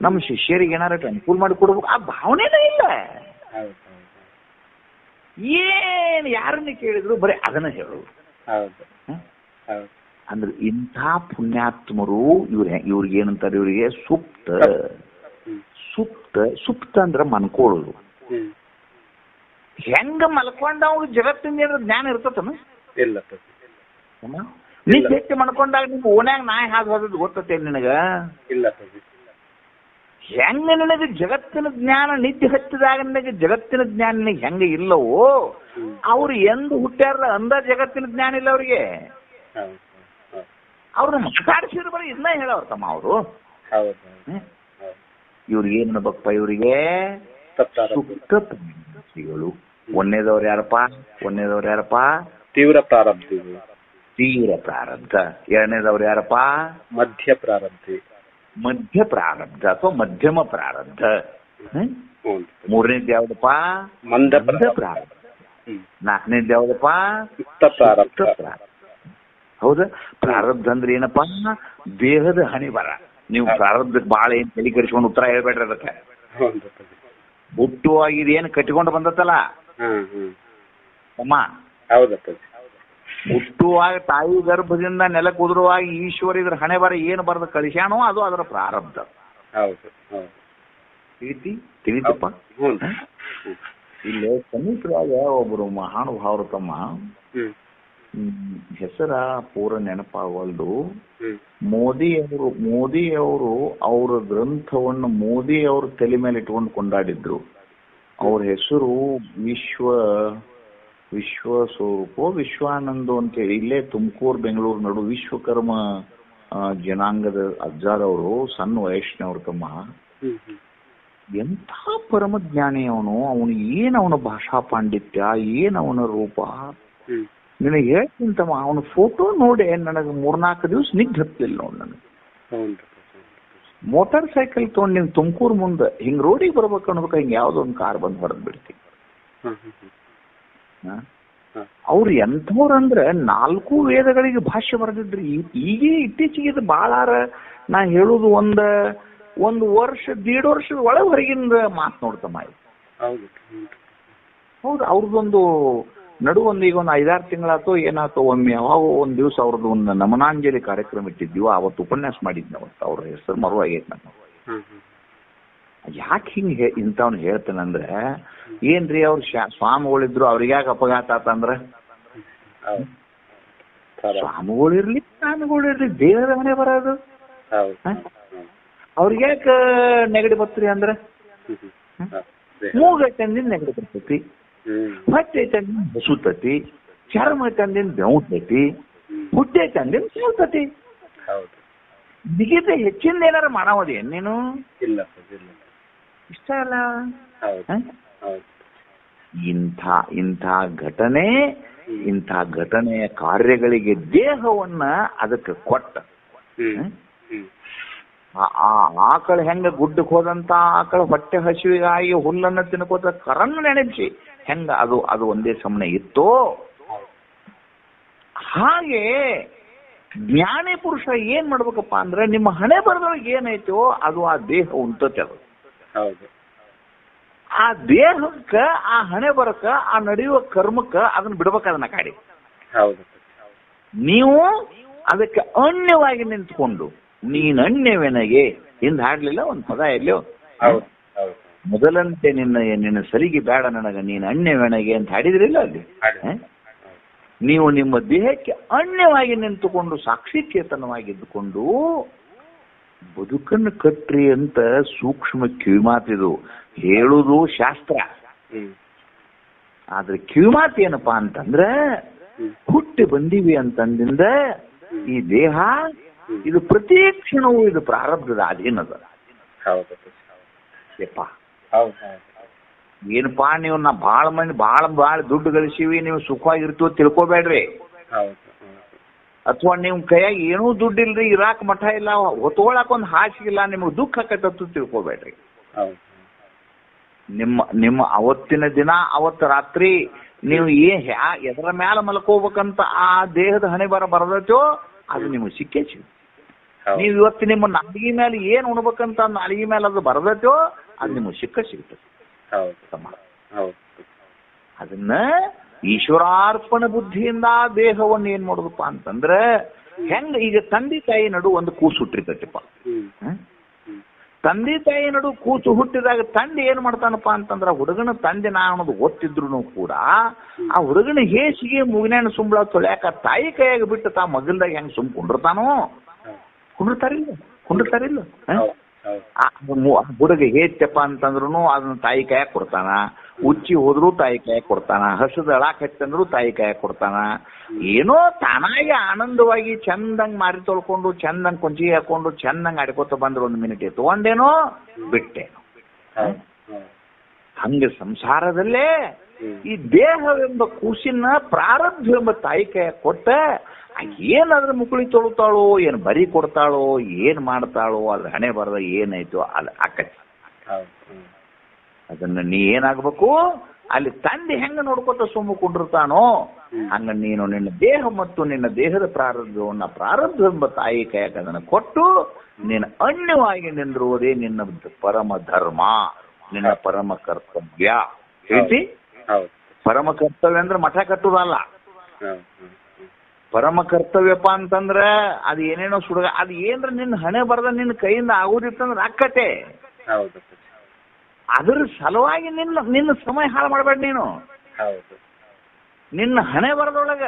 ನಮ್ಮ ಶಿಷ್ಯರಿಗೆ ಏನಾರ ಅನುಕೂಲ ಮಾಡಿಕೊಡ್ಬೇಕು, ಆ ಭಾವನೆನೇ ಇಲ್ಲ. ಏನ್ ಯಾರನ್ನ ಕೇಳಿದ್ರು ಬರೀ ಅದನ್ನ ಹೇಳೋದು. ಅಂದ್ರೆ ಇಂಥ ಪುಣ್ಯಾತ್ಮರು ಇವ್ರಿಗೆ ಏನಂತಾರೆ, ಇವರಿಗೆ ಸುಪ್ತ ಅಂದ್ರ ಮನ್ಕೊಳ್ಳೋದು. ಹೆಂಗ ಮಲ್ಕೊಂಡ ಜಗತ್ತಿನ ಏನಾರ ಜ್ಞಾನ ಇರ್ತತನ ಇಲ್ಲ. ನೀ ಭೇಟಿ ಮಾಡ್ಕೊಂಡಾಗ ನಿಮ್ ಓನ್ಯಾಗ ನಾಯಿ ಹಾದು ಹೋದದ್ದು ಗೊತ್ತತೆ ನಿನಗ ಇಲ್ಲ. ಹೆಂಗ ನಿನಗೆ ಜಗತ್ತಿನ ಜ್ಞಾನ ನಿದ್ದೆ ಹತ್ತಿದಾಗ ನಿನಗೆ ಜಗತ್ತಿನ ಜ್ಞಾನ ನಿನಗೆ ಹೆಂಗ ಇಲ್ಲವೋ ಅವ್ರು ಎಂದು ಹುಟ್ಟ್ಯಾರ ಅಂದ ಜಗತ್ತಿನ ಜ್ಞಾನ ಇಲ್ಲ ಅವ್ರಿಗೆ. ಅವ್ರನ್ನ ಮಾತಾಡಿಸಿದ್ರು ಬರೀ ಇದನ್ನ ಹೇಳವ್ರ ತಮ್ಮ ಅವರು. ಇವ್ರಿಗೆ ಏನ್ ಅನ್ಬೇಕಪ್ಪ, ಇವರಿಗೆ ಸುಪ್ತ ಪ್ರಾರಬ್ಧಿಗಳು. ಒಂದನೇದವ್ರು ಯಾರಪ್ಪ ತೀವ್ರ ಪ್ರಾರಬ್ಧ. ಎರಡನೇದವ್ರು ಯಾರಪ್ಪ ಮಧ್ಯ ಪ್ರಾರಬ್ಧ ಅಥವಾ ಮಧ್ಯಮ ಪ್ರಾರಬ್ಧ. ಮೂರನೇದು ಯಾವ್ದಪ್ಪ ಮಂದ ಪ್ರಾರಬ್ಧ. ನಾಲ್ಕನೇದು ಯಾವ್ದಪ್ಪ ಪ್ರಾರಬ್ಧ. ಹೌದಾ? ಪ್ರಾರಬ್ಧ ಅಂದ್ರೆ ಏನಪ್ಪಾ, ದೇಹದ ಹಣಿ ಬರ. ನೀವು ಪ್ರಾರಬ್ಧಕ್ಕೆ ಬಾಳ ಏನ್ ತಲೆ ಕೆಡಿಸ್ಕೊಂಡು ಉತ್ತರ ಹೇಳ್ಬೇಡ್ರಿ. ಅದಕ್ಕೆ ಹುಟ್ಟುವಾಗಿದ್ ಏನ್ ಕಟ್ಟಿಕೊಂಡು ಬಂದತ್ತಲ್ಲ ಅಮ್ಮ, ಹುಟ್ಟುವಾಗ ತಾಯಿ ಗರ್ಭದಿಂದ ನೆಲಕ್ಕೆ ಉದುರುವಾಗ ಈಶ್ವರ ಇದ್ರ ಹಣೆ ಬರ ಏನು ಬರೆದು ಕಳಿಸ್ಯಾನೋ ಅದು ಅದರ ಪ್ರಾರಬ್ಧ. ಹೌದು ತಿಳಿತಪ್ಪ. ಇಲ್ಲಿ ಸಮೀಪದಾಗ ಒಬ್ರು ಮಹಾನುಭಾವರು ತಮ್ಮ ಹೆಸರ ಪೂರ ನೆನಪಾಗವಲ್ದು. ಮೋದಿಯವರು ಅವರ ಗ್ರಂಥವನ್ನು ಮೋದಿಯವ್ರ ತಲೆ ಮೇಲೆ ಇಟ್ಕೊಂಡು ಕೊಂಡಾಡಿದ್ರು. ಅವ್ರ ಹೆಸರು ವಿಶ್ವಸ್ವರೂಪ ವಿಶ್ವಾನಂದ ಅಂತೇಳಿ ಇಲ್ಲೇ ತುಮಕೂರು ಬೆಂಗಳೂರು ನಡು ವಿಶ್ವಕರ್ಮ ಜನಾಂಗದ ಅಜ್ಜಾರವರು, ಸಣ್ಣ ವಯಸ್ಸಿನವ್ರ ತಮ್ಮ. ಎಂಥ ಪರಮಜ್ಞಾನಿ ಅವನು. ಅವನ ಭಾಷಾ ಪಾಂಡಿತ್ಯ, ಅವನ ರೂಪ ನಿನಗೆ ಹೇಳ್ತಿಂತಮ್ಮ. ಅವನ ಫೋಟೋ ನೋಡಿ ನನಗೆ 3-4 ದಿವಸ ನಿದ್ದೆ ಹತ್ತಲಿಲ್ಲ ನೋಡ್ ನನಗೆ. ಮೋಟಾರ್ ಸೈಕಲ್ ತೊಗೊಂಡು ನಿನ್ ತುಮಕೂರು ಮುಂದೆ ಹಿಂಗ್ ರೋಡಿಗೆ ಬರ್ಬೇಕು ಅನ್ನೋದಕ್ಕೆ ಹಿಂಗೆ ಯಾವ್ದೋ ಒಂದು ಕಾರ್ ಬಂದು ಹೊಡೆದ್ ಬಿಡ್ತೀನಿ. ಅವ್ರು ಎಂಥವ್ರಂದ್ರೆ 4 ವೇದಗಳಿಗೆ ಭಾಷ್ಯ ಬರೆದಿದ್ರಿ. ಈಗ ಇತ್ತೀಚೆಗೆ ಬಾಳಾರ ನಾ ಹೇಳುದು ಒಂದು ವರ್ಷ 1.5 ವರ್ಷದ ಒಳಗೆ ಹೊರಗಿನ ಮಾತು ನೋಡ್ತಮ್ಮ. ಹೌದು, ಅವ್ರದ್ದೊಂದು ಈಗ ಒಂದು 5-6 ತಿಂಗಳಾತೋ ಏನಾತೋ ಒಮ್ಮೆ ಯಾವಾಗ ಒಂದ್ ದಿವಸ ಅವ್ರದ್ದು ಒಂದು ನಮನಾಂಜಲಿ ಕಾರ್ಯಕ್ರಮ ಇಟ್ಟಿದ್ದೀವ. ಅವತ್ತು ಉಪನ್ಯಾಸ ಮಾಡಿದ್ನ. ಅವತ್ತು ಅವ್ರ ಹೆಸರು ಮರುವಾಗೈತೆ ನಾನು. ಯಾಕೆ ಹಿಂಗೆ ಇಂಥವ್ನು ಹೇಳ್ತೇನಂದ್ರೆ, ಏನ್ರಿ ಅವ್ರ ಸ್ವಾಮಿಗಳಿದ್ರು ಅವ್ರಿಗೆ ಯಾಕೆ ಅಪಘಾತ ಆತಂದ್ರ? ಸ್ವಾಮಿಗಳಿರ್ಲಿ ಸ್ವಾಮಿಗಳಿರ್ಲಿ ದೇವರ ಮನೆ ಬರೋದು ಅವ್ರಿಗೆ ಯಾಕೆ ನೆಗಡಿ ಬರ್ತರಿ ಅಂದ್ರೆ, ಮೂಗೈತಂದಿನ ನೆಗಡಿ ಬರ್ತೈತಿ, ಹೊಟ್ಟೆ ತಂದಿನ ಬಸುತ್ತತಿ, ಚರ್ಮ ತಂದಿನ ಬೆವುತೈತಿ, ಹುಟ್ಟೆ ತಂದಿನ ಸೇಳ್ತತಿ. ಬಿಗಿತ ಹೆಚ್ಚಿಂದ ಏನಾರ ಮಾಡಾವದೇನ್ ನೀನು? ಇಷ್ಟ ಅಲ್ಲ. ಇಂಥ ಘಟನೆಯ ಕಾರ್ಯಗಳಿಗೆ ದೇಹವನ್ನ ಅದಕ್ಕೆ ಕೊಟ್ಟ. ಆಕಳ ಹೆಂಗ ಗುಡ್ಡಕ್ಕೆ ಹೋದಂತ ಆಕಳ ಹೊಟ್ಟೆ ಹಸಿವಿಗಾಗಿ ಹುಲ್ಲನ್ನ ತಿನ್ಕೋತ ಕರನ್ನ ನೆನೆಸಿ ಹೆಂಗ ಅದು ಒಂದೇ ಸಮನೆ ಇತ್ತು. ಹಾಗೆ ಜ್ಞಾನಿ ಪುರುಷ ಏನ್ ಮಾಡ್ಬೇಕಪ್ಪ ಅಂದ್ರೆ, ನಿಮ್ಮ ಹಣೆ ಬರದೊಳಗೆ ಏನೈತೋ ಅದು ಆ ದೇಹ ಉಂಟತೆ. ಅದು ಆ ದೇಹಕ್ಕ, ಆ ಹಣೆ ಬರಕ್ಕ, ಆ ನಡೆಯುವ ಕರ್ಮಕ್ಕ ಅದನ್ನ ಬಿಡ್ಬೇಕ. ಅದನ್ನ ಕಾಡಿ ನೀವು ಅದಕ್ಕೆ ಅನ್ಯವಾಗಿ ನಿಂತ್ಕೊಂಡು ನೀನ್ ಅನ್ಯವೆನಗೆ ಹಿಂದ್ ಹಾಡ್ಲಿಲ್ಲ ಒಂದ್ ಪದ ಎಲ್ಲೋ, ಮೊದಲಂತೆ ನಿನ್ನ ಸಲಿಗೆ ಬೇಡ ನನಗ ನೀನ್ ಅನ್ಯವೆನಗೆ ಅಂತ ಹಾಡಿದ್ರಿಲ್ಲ ಅಲ್ಲಿ. ನೀವು ನಿಮ್ಮ ದೇಹಕ್ಕೆ ಅನ್ಯವಾಗಿ ನಿಂತುಕೊಂಡು ಸಾಕ್ಷಿಚೇತನವಾಗಿದ್ದುಕೊಂಡು ಬದುಕನ್ನು ಕಟ್ರಿ ಅಂತ ಸೂಕ್ಷ್ಮ ಕಿವಿಮಾತಿದು ಹೇಳುವುದು ಶಾಸ್ತ್ರ. ಆದ್ರೆ ಕಿವಿಮಾತು ಏನಪ್ಪಾ ಅಂತಂದ್ರೆ, ಹುಟ್ಟಿ ಬಂದೀವಿ ಅಂತಂದಿಂದ ಈ ದೇಹ ಇದು ಪ್ರತಿ ಕ್ಷಣವೂ ಇದು ಪ್ರಾರಬ್ಧದ ಅಧೀನದ. ಏನಪ್ಪಾ ನೀವು ನಾ ಭಾಳ ದುಡ್ಡು ಗಳಿಸಿವಿ, ನೀವು ಸುಖವಾಗಿರ್ತೀವಿ ತಿಳ್ಕೊಬೇಡ್ರಿ. ಅಥವಾ ನಿಮ್ ಕೈಯಾಗ ಏನೂ ದುಡ್ಡಿಲ್ರಿ, ಇರಾಕ್ ಮಠ ಇಲ್ಲ, ಹೊತ್ಕೊಳಕ್ ಒಂದು ಹಾಸಿಗಿಲ್ಲ, ನಿಮ್ಗೆ ದುಃಖ ಆಕತ್ತತ್ತು ತಿಳ್ಕೊಬೇಡ್ರಿ. ನಿಮ್ಮ ಅವತ್ತಿನ ದಿನ ಅವತ್ತು ರಾತ್ರಿ ನೀವು ಎದರ ಮ್ಯಾಲ ಮಲ್ಕೋಬೇಕಂತ ಆ ದೇಹದ ಹಣೆ ಬರದೈತೋ ಅದು ನಿಮಗೆ ಸಿಕ್ಕೇ ಸಿಗುತ್ತೆ. ನೀವು ಇವತ್ತು ನಿಮ್ಮ ನಾಲಿಗೆ ಮೇಲೆ ಏನ್ ಉಣ್ಬೇಕಂತ ನಾಲಿಗೆ ಮೇಲೆ ಅದು ಬರದೈತೋ ಅದು ನಿಮಗೆ ಸಿಗುತ್ತೆ. ಅದನ್ನ ಈಶ್ವರಾರ್ಪಣ ಬುದ್ಧಿಯಿಂದ ದೇಹವನ್ನು ಏನ್ ಮಾಡೋದಪ್ಪ ಅಂತಂದ್ರೆ, ಹೆಂಗ ಈಗ ತಂದೆ ತಾಯಿ ನಡು ಒಂದು ಕೂಸು ಹುಟ್ಟಿರ್ತೈತಿಪ್ಪ. ತಂದೆ ತಾಯಿ ನಡು ಕೂಸು ಹುಟ್ಟಿದಾಗ ತಂದೆ ಏನ್ ಮಾಡ್ತಾನಪ್ಪ ಅಂತಂದ್ರ, ಹುಡುಗನ ತಂದೆ ನಾ ಅನ್ನೋದು ಗೊತ್ತಿದ್ರು ಕೂಡ ಆ ಹುಡುಗನ ಹೇಸಿಗೆ ಮುಗಿನ ಸುಂಬಳ ತೊಳ್ಯಾಕ ತಾಯಿ ಕೈಯಾಗ ಬಿಟ್ಟು ತಾ ಮಗಲ್ದಾಗ ಹೆಂಗ್ ಸುಮ್ ಕುಂಡಿರ್ತಾರಿಲ್ಲ. ಹುಡುಗ ಹೇತಪ್ಪ ಅಂತಂದ್ರು ಅದನ್ನ ತಾಯಿ ಕೈಯಾಗ ಕೊಡ್ತಾನ, ಉಚ್ಚಿ ಹೋದ್ರು ತಾಯಿ ಕೈಯಾಗ ಕೊಡ್ತಾನ, ಹಸದ ಅಳಾಕ್ ಹಚ್ಚಂದ್ರು ತಾಯಿ ಕೈಯಾಗ ಕೊಡ್ತಾನ. ಏನೋ ತಾನಾಗಿ ಆನಂದವಾಗಿ ಚಂದಂಗ್ ಮಾರಿ ತೊಳ್ಕೊಂಡು ಚಂದಂಗ್ ಕೊಂಚಿ ಹಾಕೊಂಡು ಚಂದಂಗ್ ಆಡ್ಕೋತ ಬಂದ್ರು 1 ಮಿನಿಟ್ ತಗೊಂಡೇನೋ ಬಿಟ್ಟೇನೋ. ಹಂಗೆ ಸಂಸಾರದಲ್ಲೇ ಈ ದೇಹವೆಂಬ ಕೂಸಿನ ಪ್ರಾರಬ್ಧ ಎಂಬ ತಾಯಿ ಕೈಯಾಗ ಕೊಟ್ಟ ಏನಾದ್ರೂ ಮುಕುಳಿ ತೊಳುತ್ತಾಳೋ, ಏನ್ ಬರಿ ಕೊಡ್ತಾಳೋ, ಏನ್ ಮಾಡ್ತಾಳೋ, ಅದ್ರ ಹಣೆ ಬರದ ಏನೈತೋ ಅಲ್ಲಿ ಆಕತಿ. ಅದನ್ನ ನೀ ಏನಾಗ್ಬೇಕು, ಅಲ್ಲಿ ತಂದೆ ಹೆಂಗ ನೋಡ್ಕೊತ ಸುಮ್ಮಕೊಂಡಿರ್ತಾನೋ ಹಂಗ ನೀನು ನಿನ್ನ ದೇಹ ಮತ್ತು ನಿನ್ನ ದೇಹದ ಪ್ರಾರಬ್ಧ ಎಂಬ ತಾಯಿ ಕೈಯಾಗ ಅದನ್ನ ಕೊಟ್ಟು ನೀನು ಅನ್ಯವಾಗಿ ನಿಂದಿರುವುದೇ ನಿನ್ನ ಪರಮ ಧರ್ಮ, ನಿನ್ನ ಪರಮ ಕರ್ತವ್ಯ. ಹೇಳ್ತಿ? ಪರಮ ಕರ್ತವ್ಯ ಅಂದ್ರೆ ಮಠ ಕಟ್ಟುದಲ್ಲ. ಪರಮ ಕರ್ತವ್ಯಪ್ಪ ಅಂತಂದ್ರ ಅದು ಏನೇನೋ ಸುಡುಗ ಅದು ಏನ್ರ ನಿನ್ನ ಹಣೆ ಬರದ ನಿನ್ನ ಕೈಯಿಂದ ಆಗೋದಿತ್ತಂದ್ರೆ ಅಕ್ಕತೆ. ಹೌದು ಅದ್ರ ಸಲುವಾಗಿ ನಿನ್ನ ಸಮಯ ಹಾಳು ಮಾಡಬೇಡ ನೀನು. ಹೌದು. ನಿನ್ನ ಹಣೆ ಬರದೊಳಗ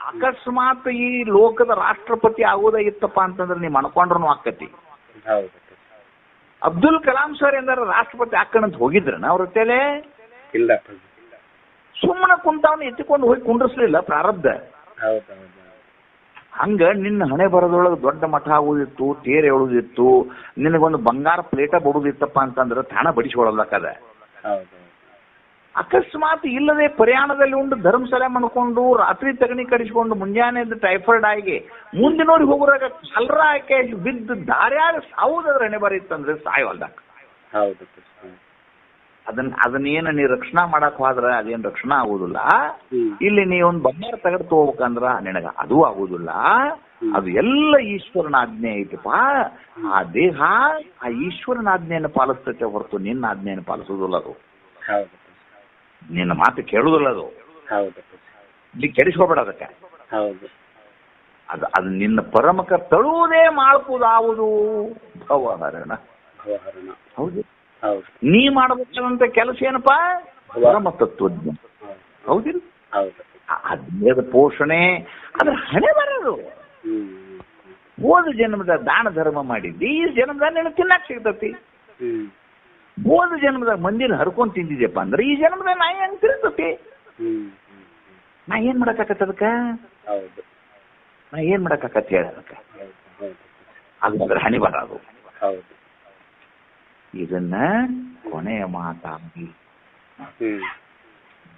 ಅಕಸ್ಮಾತ್ ಈ ಲೋಕದ ರಾಷ್ಟ್ರಪತಿ ಆಗೋದಾಗಿತ್ತಪ್ಪ ಅಂತಂದ್ರೆ ನೀ ಅನ್ಕೊಂಡ್ರು ಆಕ್ಕತಿ. ಹೌದು. ಅಬ್ದುಲ್ ಕಲಾಂ ಸರ್ ಎಂದಾರ ರಾಷ್ಟ್ರಪತಿ ಆಕ್ಕಣಂತ ಹೋಗಿದ್ರನ ಅವ್ರ ತಲೆ? ಇಲ್ಲ. ಸುಮ್ಮನೆ ಕುಂತವನ್ನ ಎತ್ತಿಕೊಂಡು ಹೋಗಿ ಕುಂಡ್ರಿಸ್ಲಿಲ್ಲ ಪ್ರಾರಬ್ಧ. ಹೌದೌದು. ಹಂಗ ನಿನ್ನ ಹಣೆ ಬರದೊಳಗೆ ದೊಡ್ಡ ಮಠ ಆಗೋದಿತ್ತು, ತೇರ್ ಎಳುದಿತ್ತು, ನಿನಗೊಂದು ಬಂಗಾರ ಪ್ಲೇಟ ಬಡುದಿತ್ತಪ್ಪ ಅಂತಂದ್ರೆ ತಾಣ ಬಡಿಸ್ಕೊಳ್ಳೋದಕ್ಕದ. ಹೌದು. ಅಕಸ್ಮಾತ್ ಇಲ್ಲದೆ ಪ್ರಯಾಣದಲ್ಲಿ ಉಂಡು ಧರ್ಮಸ್ಥಳ ಮಾಡ್ಕೊಂಡು ರಾತ್ರಿ ತಗಣಿ ಕಡಿಸ್ಕೊಂಡು ಮುಂಜಾನೆ ಟೈಫಾಯ್ಡ್ ಆಗಿ ಮುಂದಿನವ್ರಿಗೆ ಹೋಗೋರಾಗ ಕಲ್ರ ಆಕೆ ಬಿದ್ದು ದಾರ್ಯಾಗ ಸಾವುದಾದ್ರೆ ಹಣೆ ಬರೀತಂದ್ರೆ ಸಾಯವಲ್ದಾಕ. ಹೌದು. ಅದನ್ನೇನು ನೀ ರಕ್ಷಣಾ ಮಾಡಕ್ ಹೋದ್ರ ಅದೇನು ರಕ್ಷಣಾ ಆಗುದಿಲ್ಲ. ಇಲ್ಲಿ ನೀ ಒಂದು ಬಂಗಾರ ತೆಗೆದು ತಗೋಬೇಕಂದ್ರ ನಿನಗ ಅದು ಆಗುದಿಲ್ಲ. ಅದು ಎಲ್ಲ ಈಶ್ವರನ ಆಜ್ಞೆ ಐತಪ್ಪ. ಆ ದೇಹ ಆ ಈಶ್ವರನ ಆಜ್ಞೆಯನ್ನು ಪಾಲಿಸ್ತೈತೆ ಹೊರತು ನಿನ್ನ ಆಜ್ಞೆಯನ್ನು ಪಾಲಿಸುದಿಲ್ಲ. ಅದು ನಿನ್ನ ಮಾತು ಕೇಳುದಿಲ್ಲ. ಅದು ಇಲ್ಲಿ ಕೆಡಿಸ್ಕೋಬೇಡ ಅದಕ್ಕೆ. ಅದು ನಿನ್ನ ಪರಮಕ ತಳುವುದೇ ಮಾಡ್ಕೋದಾವುದು ಭವಹರಣ. ಹೌದು. ನೀ ಮಾಡಬೇಕಾದಂತ ಕೆಲಸ ಏನಪ್ಪಾ? ಪರಮ ತತ್ವಜ್ಞ. ಹೌದಿಲ್ಲ? ಅಜ್ಞದ ಪೋಷಣೆ ಅದ್ರ ಹಣೆ ಬರೋದು. ಹೋದ ಜನ್ಮದ ದಾನ ಧರ್ಮ ಮಾಡಿದ್ದಿ, ಈ ಜನ್ಮದಾಗ ನಿನ್ನ ತಿನ್ನಕ್ ಸಿಗ್ತತಿ. ಹೋದ ಜನ್ಮದಾಗ ಮಂದಿನ ಹರ್ಕೊಂಡ್ ತಿಂದಿದ್ಯಪ್ಪ ಅಂದ್ರೆ ಈ ಜನ್ಮದಾಗ ನಾ ಹೆಂಗ್ ತಿರ್ತತಿ? ನಾ ಏನ್ ಮಾಡಕ್ಕಾಕತ್ತ ಅದಕ್ಕ? ನಾ ಏನ್ ಮಾಡಕ್ಕಾಕತ್ತ ಹೇಳ ಅದಕ್ಕ? ಅದ್ರ ಹಣೆ ಬರೋದು. ಇದನ್ನ ಕೊನೆಯ ಮಾತಾಗಿ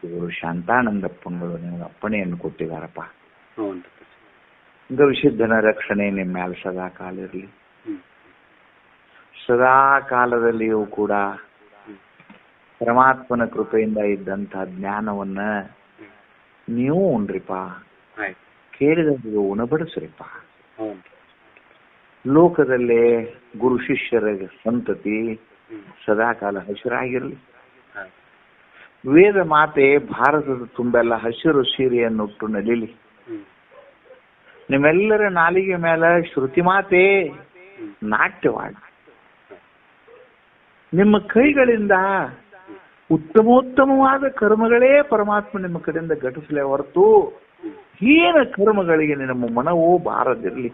ಇವರು ಶಾಂತಾನಂದಪ್ಪನಗಳು ನಿಮಗೆ ಅಪ್ಪಣೆಯನ್ನು ಕೊಟ್ಟಿದ್ದಾರಪ್ಪ. ಗವಿಸಿದ್ಧನ ರಕ್ಷಣೆ ನಿಮ್ಮ ಮ್ಯಾಲ ಸದಾ ಕಾಲ ಇರಲಿ. ಸದಾ ಕಾಲದಲ್ಲಿಯೂ ಕೂಡ ಪರಮಾತ್ಮನ ಕೃಪೆಯಿಂದ ಇದ್ದಂಥ ಜ್ಞಾನವನ್ನ ನೀವು ಉಣ್ರಿಪ್ಪ, ಕೇಳಿದವರಿಗೆ ಉಣಬಡಿಸ್ರಿಪ್ಪ. ಲೋಕದಲ್ಲೇ ಗುರು ಶಿಷ್ಯರ ಸಂತತಿ ಸದಾ ಕಾಲ ಹಸಿರಾಗಿರಲಿ. ವೇದ ಮಾತೆ ಭಾರತದ ತುಂಬೆಲ್ಲ ಹಸಿರು ಸೀರೆಯನ್ನುಟ್ಟು ನಲಿಲಿ. ನಿಮ್ಮೆಲ್ಲರ ನಾಲಿಗೆ ಮೇಲೆ ಶ್ರುತಿ ಮಾತೆ ನಾಟ್ಯವಾಡಿ. ನಿಮ್ಮ ಕೈಗಳಿಂದ ಉತ್ತಮೋತ್ತಮವಾದ ಕರ್ಮಗಳೇ ಪರಮಾತ್ಮ ನಿಮ್ಮ ಕಡೆಯಿಂದ ಘಟಿಸಲೇ ಹೊರತು ಹೀನ ಕರ್ಮಗಳಿಗೆ ನಿಮ್ಮ ಮನವೂ ಬಾರದಿರಲಿ.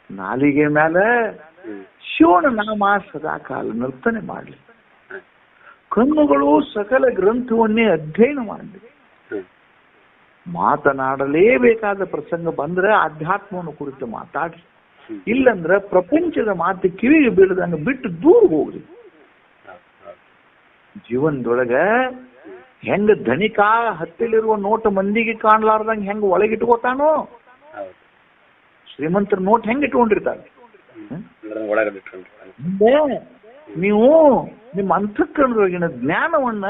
ನಾಲಿಗೆ ಮೇಲೆ ಶಿವನ ನಾಮ ಸದಾ ಕಾಲ ನರ್ತನೆ ಮಾಡಲಿ. ಕಣ್ಣುಗಳು ಸಕಲ ಗ್ರಂಥವನ್ನೇ ಅಧ್ಯಯನ ಮಾಡಲಿ. ಮಾತನಾಡಲೇಬೇಕಾದ ಪ್ರಸಂಗ ಬಂದ್ರೆ ಆಧ್ಯಾತ್ಮವನ್ನು ಕುರಿತು ಮಾತಾಡ್ರಿ. ಇಲ್ಲಂದ್ರ ಪ್ರಪಂಚದ ಮಾತು ಕಿವಿಗೆ ಬೀಳದಂಗ ಬಿಟ್ಟು ದೂರ ಹೋಗ್ರಿ. ಜೀವನದೊಳಗ ಹೆಂಗ ಧನಿಕ ಹತ್ತಿಲಿರುವ ನೋಟ ಮಂದಿಗೆ ಕಾಣ್ಲಾರ್ದಂಗ ಹೆಂಗ ಒಳಗಿಟ್ಕೋತಾನೋ, ಶ್ರೀಮಂತರ ನೋಟ್ ಹೆಂಗ್ ಇಟ್ಕೊಂಡಿರ್ತಾರೆ. ನೀವು ನಿಮ್ಮ ಅಂತಃಕರಣದೊಳಗಿನ ಜ್ಞಾನವನ್ನ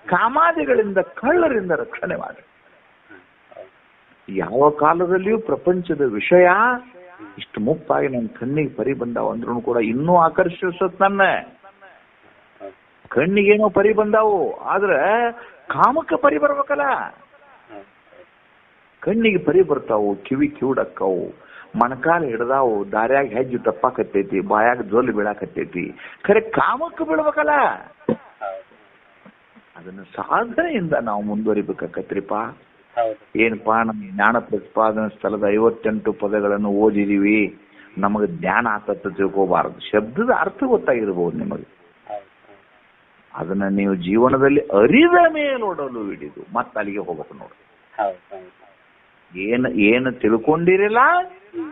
ಕಾಮಾದಿಗಳಿಂದ ಕಳ್ಳರಿಂದ ರಕ್ಷಣೆ ಮಾಡಿ. ಯಾವ ಕಾಲದಲ್ಲಿಯೂ ಪ್ರಪಂಚದ ವಿಷಯ ಇಷ್ಟು ಮುಪ್ಪಾಗಿ ನನ್ನ ಕಣ್ಣಿಗೆ ಪರಿ ಬಂದಾವ ಅಂದ್ರೂ ಕೂಡ ಇನ್ನೂ ಆಕರ್ಷಿಸತ್. ನನ್ನ ಕಣ್ಣಿಗೇನೋ ಪರಿ ಬಂದಾವು, ಆದ್ರೆ ಕಾಮಕ್ಕೆ ಪರಿ ಬರ್ಬೇಕಲ್ಲ. ಕಣ್ಣಿಗೆ ಪರಿ ಬರ್ತಾವು, ಕಿವಿ ಕಿವುಡಕ್ಕಾವು, ಮಣಕಾಲ ಹಿಡ್ದಾವು, ದಾರ್ಯಾಗ ಹೆಜ್ಜೆ ತಪ್ಪಾಕತ್ತೈತಿ, ಬಾಯಾಗ ಜೋಲು ಬೀಳಾಕತ್ತೈತಿ. ಖರೆ ಕಾಮಕ್ಕೆ ಬೀಳ್ಬೇಕಲ್ಲ. ಅದನ್ನ ಸಾಧನೆಯಿಂದ ನಾವು ಮುಂದುವರಿಬೇಕಾಕತ್ರಿಪ್ಪ. ಏನಪ್ಪಾ, ನಮ್ಮ ಜ್ಞಾನ ಪ್ರತಿಪಾದನಾ ಸ್ಥಳದ 58 ಪದಗಳನ್ನು ಓದಿದೀವಿ, ನಮಗೆ ಜ್ಞಾನ ಆತತ್ತ ತಿಳ್ಕೋಬಾರದು. ಶಬ್ದದ ಅರ್ಥ ಗೊತ್ತಾಗಿರ್ಬೋದು ನಿಮಗೆ. ಅದನ್ನ ನೀವು ಜೀವನದಲ್ಲಿ ಅರಿದ ಮೇಲೋಡಲು ಹಿಡಿದು ಮತ್ತೆ ಅಲ್ಲಿಗೆ ಹೋಗ್ಬೇಕು ನೋಡಿ. ಏನು ತಿಳ್ಕೊಂಡಿರಲ್ಲ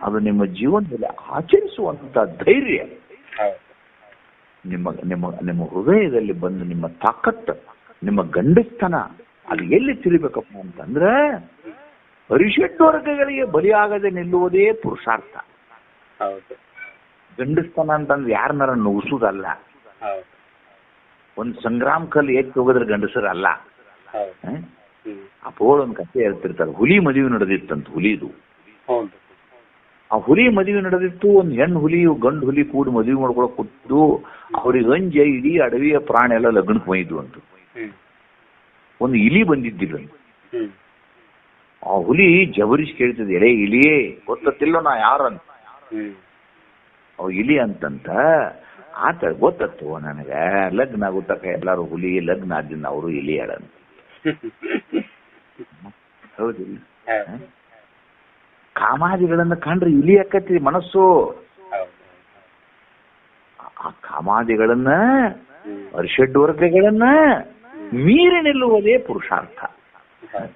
ಅದು ನಿಮ್ಮ ಜೀವನದಲ್ಲಿ ಆಚರಿಸುವಂತ ಧೈರ್ಯ ನಿಮ್ಮ ಹೃದಯದಲ್ಲಿ ಬಂದು ನಿಮ್ಮ ತಾಕತ್ತು, ನಿಮ್ಮ ಗಂಡಸ್ತನ ಅದು ಎಲ್ಲಿ ತಿಳಿಬೇಕಪ್ಪ ಅಂತಂದ್ರೆ ಪರಿಷಡ್ ವರ್ಗಗಳಿಗೆ ಬಲಿಯಾಗದೆ ನಿಲ್ಲುವುದೇ ಪುರುಷಾರ್ಥ. ಗಂಡಸ್ತನ ಅಂತಂದ್ರೆ ಯಾರನ್ನಾರ ನುಗ್ಸುದಲ್ಲ. ಒಂದ್ ಸಂಗ್ರಾಮ ಕಲ್ ಎತ್ತಿ ಹೋಗಿದ್ರೆ ಗಂಡಸರಲ್ಲ. ಅಪೋಳ ಒಂದ್ ಕಥೆ ಹೇಳ್ತಿರ್ತಾರೆ. ಹುಲಿ ಮದುವೆ ನಡೆದಿತ್ತಂತ. ಹುಲಿದು ಆ ಹುಲಿ ಮದುವೆ ನಡೆದಿತ್ತು. ಒಂದ್ ಹೆಣ್ಣು ಹುಲಿಯು ಗಂಡು ಹುಲಿ ಕೂಡಿ ಮದುವೆ ಮಾಡ್ಕೊಳಕ್ ಕೂತು ಅವ್ರಿಗೆ ಅಂಜ ಇಡೀ ಅಡವಿಯ ಪ್ರಾಣಿ ಎಲ್ಲ ಲಗ್ನಕ್ಕೆ ಒಯ್ದು ಅಂತ. ಒಂದು ಇಲಿ ಬಂದಿದ್ದಿಲ್ಲ. ಆ ಹುಲಿ ಜಬರಿಸಿ ಕೇಳ್ತದೆ, ಎಳೆ ಇಲಿಯೇ ಗೊತ್ತಿಲ್ಲೋ ನಾ ಯಾರಂತ. ಅವ್ ಇಲಿ ಅಂತಂತ ಆತ ಗೊತ್ತತ್ತು ನನಗೆ, ಲಗ್ನ ಆಗುತ್ತಕ ಎಲ್ಲಾರು ಹುಲಿ, ಲಗ್ನ ಆದಿಂದ ಅವರು ಇಲಿ ಹೇಳಂತ. ಹೌದಿಲ್ಲ? ಕಾಮಾದಿಗಳನ್ನ ಕಂಡ್ರೆ ಇಲಿ ಅಕ್ಕತಿ ಮನಸ್ಸು. ಆ ಕಾಮಾದಿಗಳನ್ನ ಅರಿಷಡ್ವರ್ಗಗಳನ್ನ ಮೀರಿ ನಿಲ್ಲುವುದೇ ಪುರುಷಾರ್ಥ.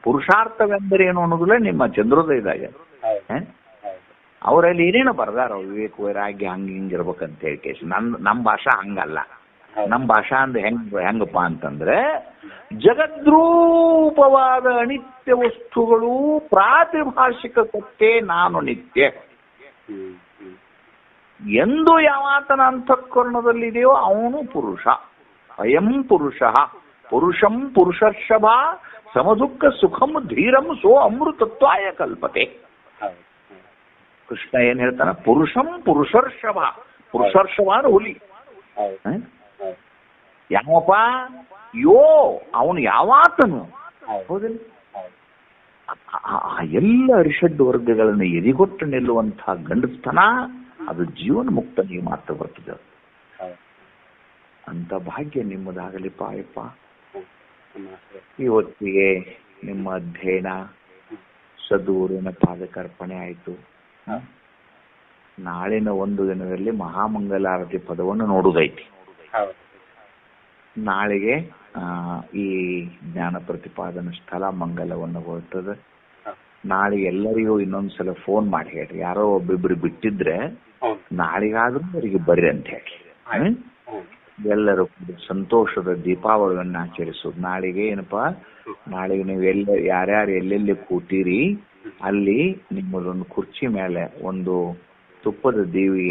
ಪುರುಷಾರ್ಥವೆಂದರೇನು ಅನ್ನೋದಿಲ್ಲ ನಿಮ್ಮ ಚಂದ್ರೋದಯದಾಗ. ಅವರಲ್ಲಿ ಏನೇನೋ ಬರ್ದಾರ, ವಿವೇಕ ವೈರಾಗ್ಯ ಹಂಗ ಹಿಂಗಿರ್ಬೇಕಂತ ಹೇಳಿ ಕೇಸ್. ನಮ್ಮ ಭಾಷಾ ಹಂಗಲ್ಲ. ನಮ್ಮ ಭಾಷಾ ಅಂದ್ರೆ ಹೆಂಗಪ್ಪ ಅಂತಂದ್ರೆ, ಜಗದ್ರೂಪವಾದ ಅನಿತ್ಯ ವಸ್ತುಗಳು ಪ್ರಾತಿಭಾಷಿಕ ಸತ್ಯ ನಾನು ನಿತ್ಯ ಎಂದು ಯಾವಾತನ ಅಂತಃಕರಣದಲ್ಲಿದೆಯೋ ಅವನು ಪುರುಷ. ಅಯಂ ಪುರುಷ ಪುರುಷಂ ಪುರುಷರ್ಷಭ ಸಮದುಃಖ ಸುಖಂ ಧೀರಂ ಸೋ ಅಮೃತತ್ವಾಯ ಕಲ್ಪತೆ. ಕೃಷ್ಣ ಏನ್ ಹೇಳ್ತಾನ? ಪುರುಷಂ ಪುರುಷರ್ಷಭ. ಪುರುಷರ್ಷಭ ಅಂದ್ರೆ ಹುಲಿ. ಯಾವಪ್ಪ? ಯೋ ಅವನು ಯಾವಾತನು. ಹೌದಿಲ್ಲ? ಎಲ್ಲ ಅರಿಷಡ್ ವರ್ಗಗಳನ್ನು ಎದಿಗೊಟ್ಟು ನಿಲ್ಲುವಂತಹ ಗಂಡಸ್ತನ ಅದು ಜೀವನ ಮುಕ್ತನಿಗೆ ಮಾತ್ರ ಬರ್ತದೆ. ಅಂತ ಭಾಗ್ಯ ನಿಮ್ಮದಾಗಲಿ ಪಾಯಪ್ಪ. ಇವತ್ತಿಗೆ ನಿಮ್ಮ ಅಧ್ಯಯನ ಸದೂರಿನ ಪಾದಕರ್ಪಣೆ ಆಯಿತು. ನಾಳಿನ ಒಂದು ದಿನದಲ್ಲಿ ಮಹಾಮಂಗಲಾರತಿ ಪದವನ್ನು ನೋಡುವುದೈತಿ. ನಾಳೆಗೆ ಈ ಜ್ಞಾನ ಪ್ರತಿಪಾದನ ಸ್ಥಳ ಮಂಗಲವನ್ನು ಹೊರಟದ. ನಾಳೆಗೆ ಎಲ್ಲರಿಗೂ ಇನ್ನೊಂದ್ಸಲ ಫೋನ್ ಮಾಡಿ ಹೇಳ್ರಿ, ಯಾರೋ ಒಬ್ಬಿಬ್ರು ಬಿಟ್ಟಿದ್ರೆ ನಾಳೆಗಾದ್ರೂ ಅವರಿಗೆ ಬರ್ರಿ ಅಂತ ಹೇಳಿ. ಎಲ್ಲರೂ ಸಂತೋಷದ ದೀಪಾವಳಿಯನ್ನು ಆಚರಿಸೋದು. ನಾಳೆಗೆ ಏನಪ್ಪಾ, ನಾಳೆಗೆ ನೀವು ಯಾರ್ಯಾರು ಎಲ್ಲೆಲ್ಲಿ ಕೂತೀರಿ ಅಲ್ಲಿ ನಿಮ್ಮದೊಂದು ಕುರ್ಚಿ ಮೇಲೆ ಒಂದು ತುಪ್ಪದ ದೇವಿ